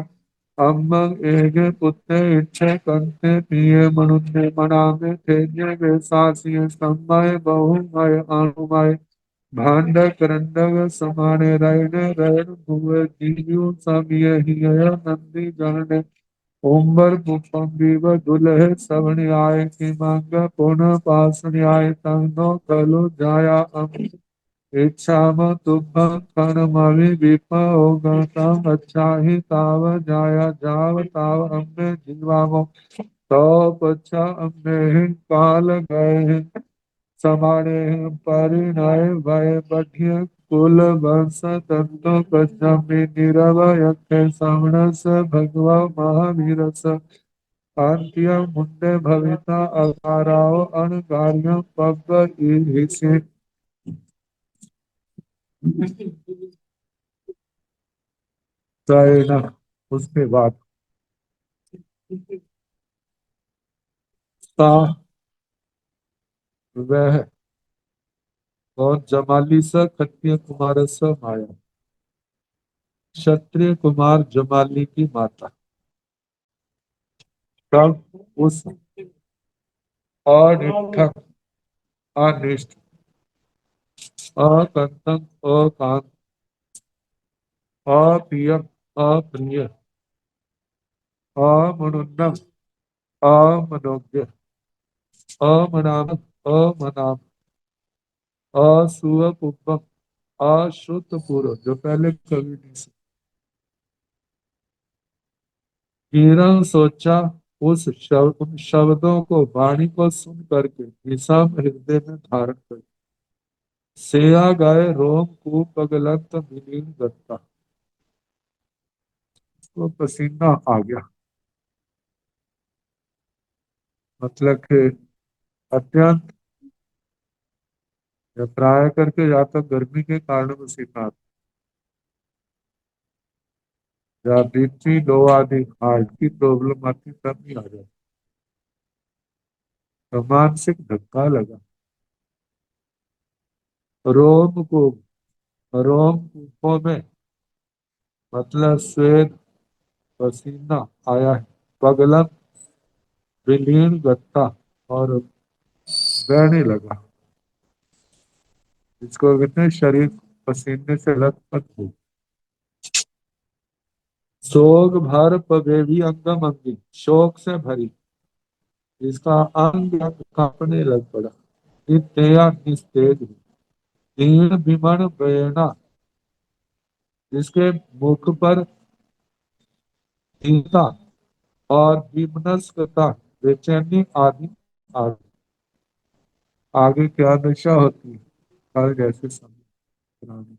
Speaker 3: अम्मं एगे पुत्ते इच्छे कंते पिये मनुन्ने मनामे तेजे वेसासिये सम्मय बहुमय अनुमय भांड करंडग समाने रैने रैन भुवे दीव्यु समिय हिय नंदी जनने उम्बर पुष्पम विव दुलहे सवनि आय कि मांग पुनः पासनि आय तंगनो कलु जाया अम इच्छाम तुभं कनमवि विपओगतम अच्छा ही ताव जाया जाव ताव अम्बे जीवामो तो पच्छा अम्बे ही काल गए समाने परिणय भय पठ्य कुल वंश तत्व कच्छमि नीरव यक्ष श्रवणस भगवा महावीरस अंत्य मुंडे भविता अकाराव अणकार्य पब्ब ईहिषे। तैन उसके बाद ता वह और जमाली स क्षत्रिय कुमार स माया, क्षत्रिय कुमार जमाली की माता। तब उस अनिष्ठक अनिष्ट अकंतक अकांत अप्रियम अप्रिय अमनुन्नम अमनोज्ञ अमनाम अमनाम अशुभम अश्रुत पूर्व, जो पहले कभी नहीं सुना। किरण सोचा, उस उन शब्दों को वाणी को सुन करके निशम हृदय में धारण कर सेया गाय रोम को पगलंत मिलीन गत्ता, तो पसीना आ गया। मतलब कि अत्यंत प्राय करके या तो गर्मी के कारण पसीना आता, या बीपी लो आदि हार्ट की प्रॉब्लम आती तब भी आ जाती। तो मानसिक धक्का लगा। रोम को रोम कूपों में मतलब श्वेत पसीना आया है। पगलन विलीन गत्ता और बहने लगा, इसको कहते हैं शरीर पसीने से लथपथ हो। शोक भर पगे भी अंगम अंगी, शोक से भरी इसका अंग कांपने लग पड़ा। नित्या निस्तेज हुई। दीन विमन प्रेरणा, जिसके मुख पर दीनता और विमनस्कता, बेचैनी आदि आ गई। आगे क्या दशा होती है कल जैसे समय।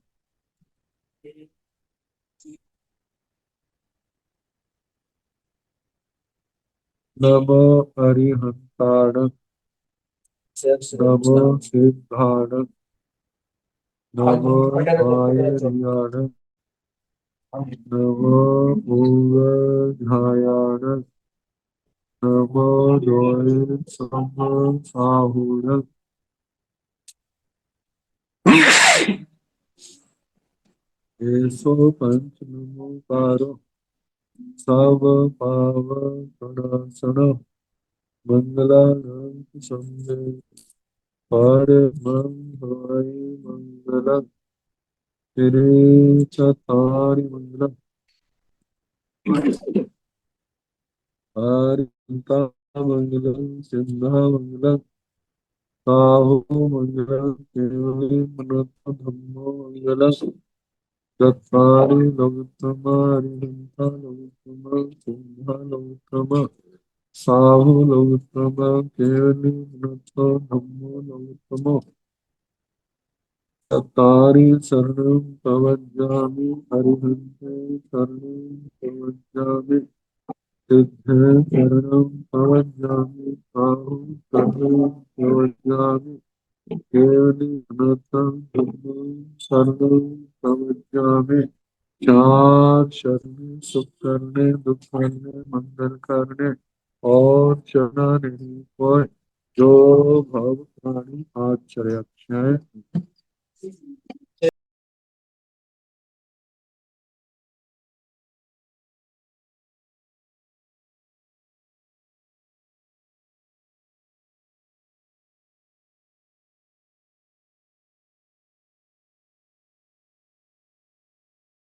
Speaker 3: नमो अरिहंताण, नमो सिद्धाण, नमो आयर्याण, नमो भूवधायाण, नमो द्वये साहूण। एसो पंच नमोकारो, सब पाव प्रणाशन, मंगलानाथ संगे परमं हरि मंगलम्। श्री चतारि मंगलम्। हरिता मंगलम्, सिद्धा मंगलम्, साहु मंगलम्, केवली मनोतो धम्मो मंगलम्। चत्वारि नवोत्तमा, हरिहंता नवोत्तमा, सिद्धा नवोत्तमा, साहु नवोत्तमा, केवली मनोतो धम्मो नवोत्तमो। चत्वारि शरणं प्रवज्जामि, हरिहन्ते शरणं प्रवज्जामि, सिद्धे शरणं प्रवज्जामि, साहु शरणं प्रवज्जामि, केवली अनर्थं धम्मं शरणं प्रवज्जामि। चार शरण सुख करने, दुख करने, मंगल करने और चना नहीं कोय, जो भव प्राणी आचर्य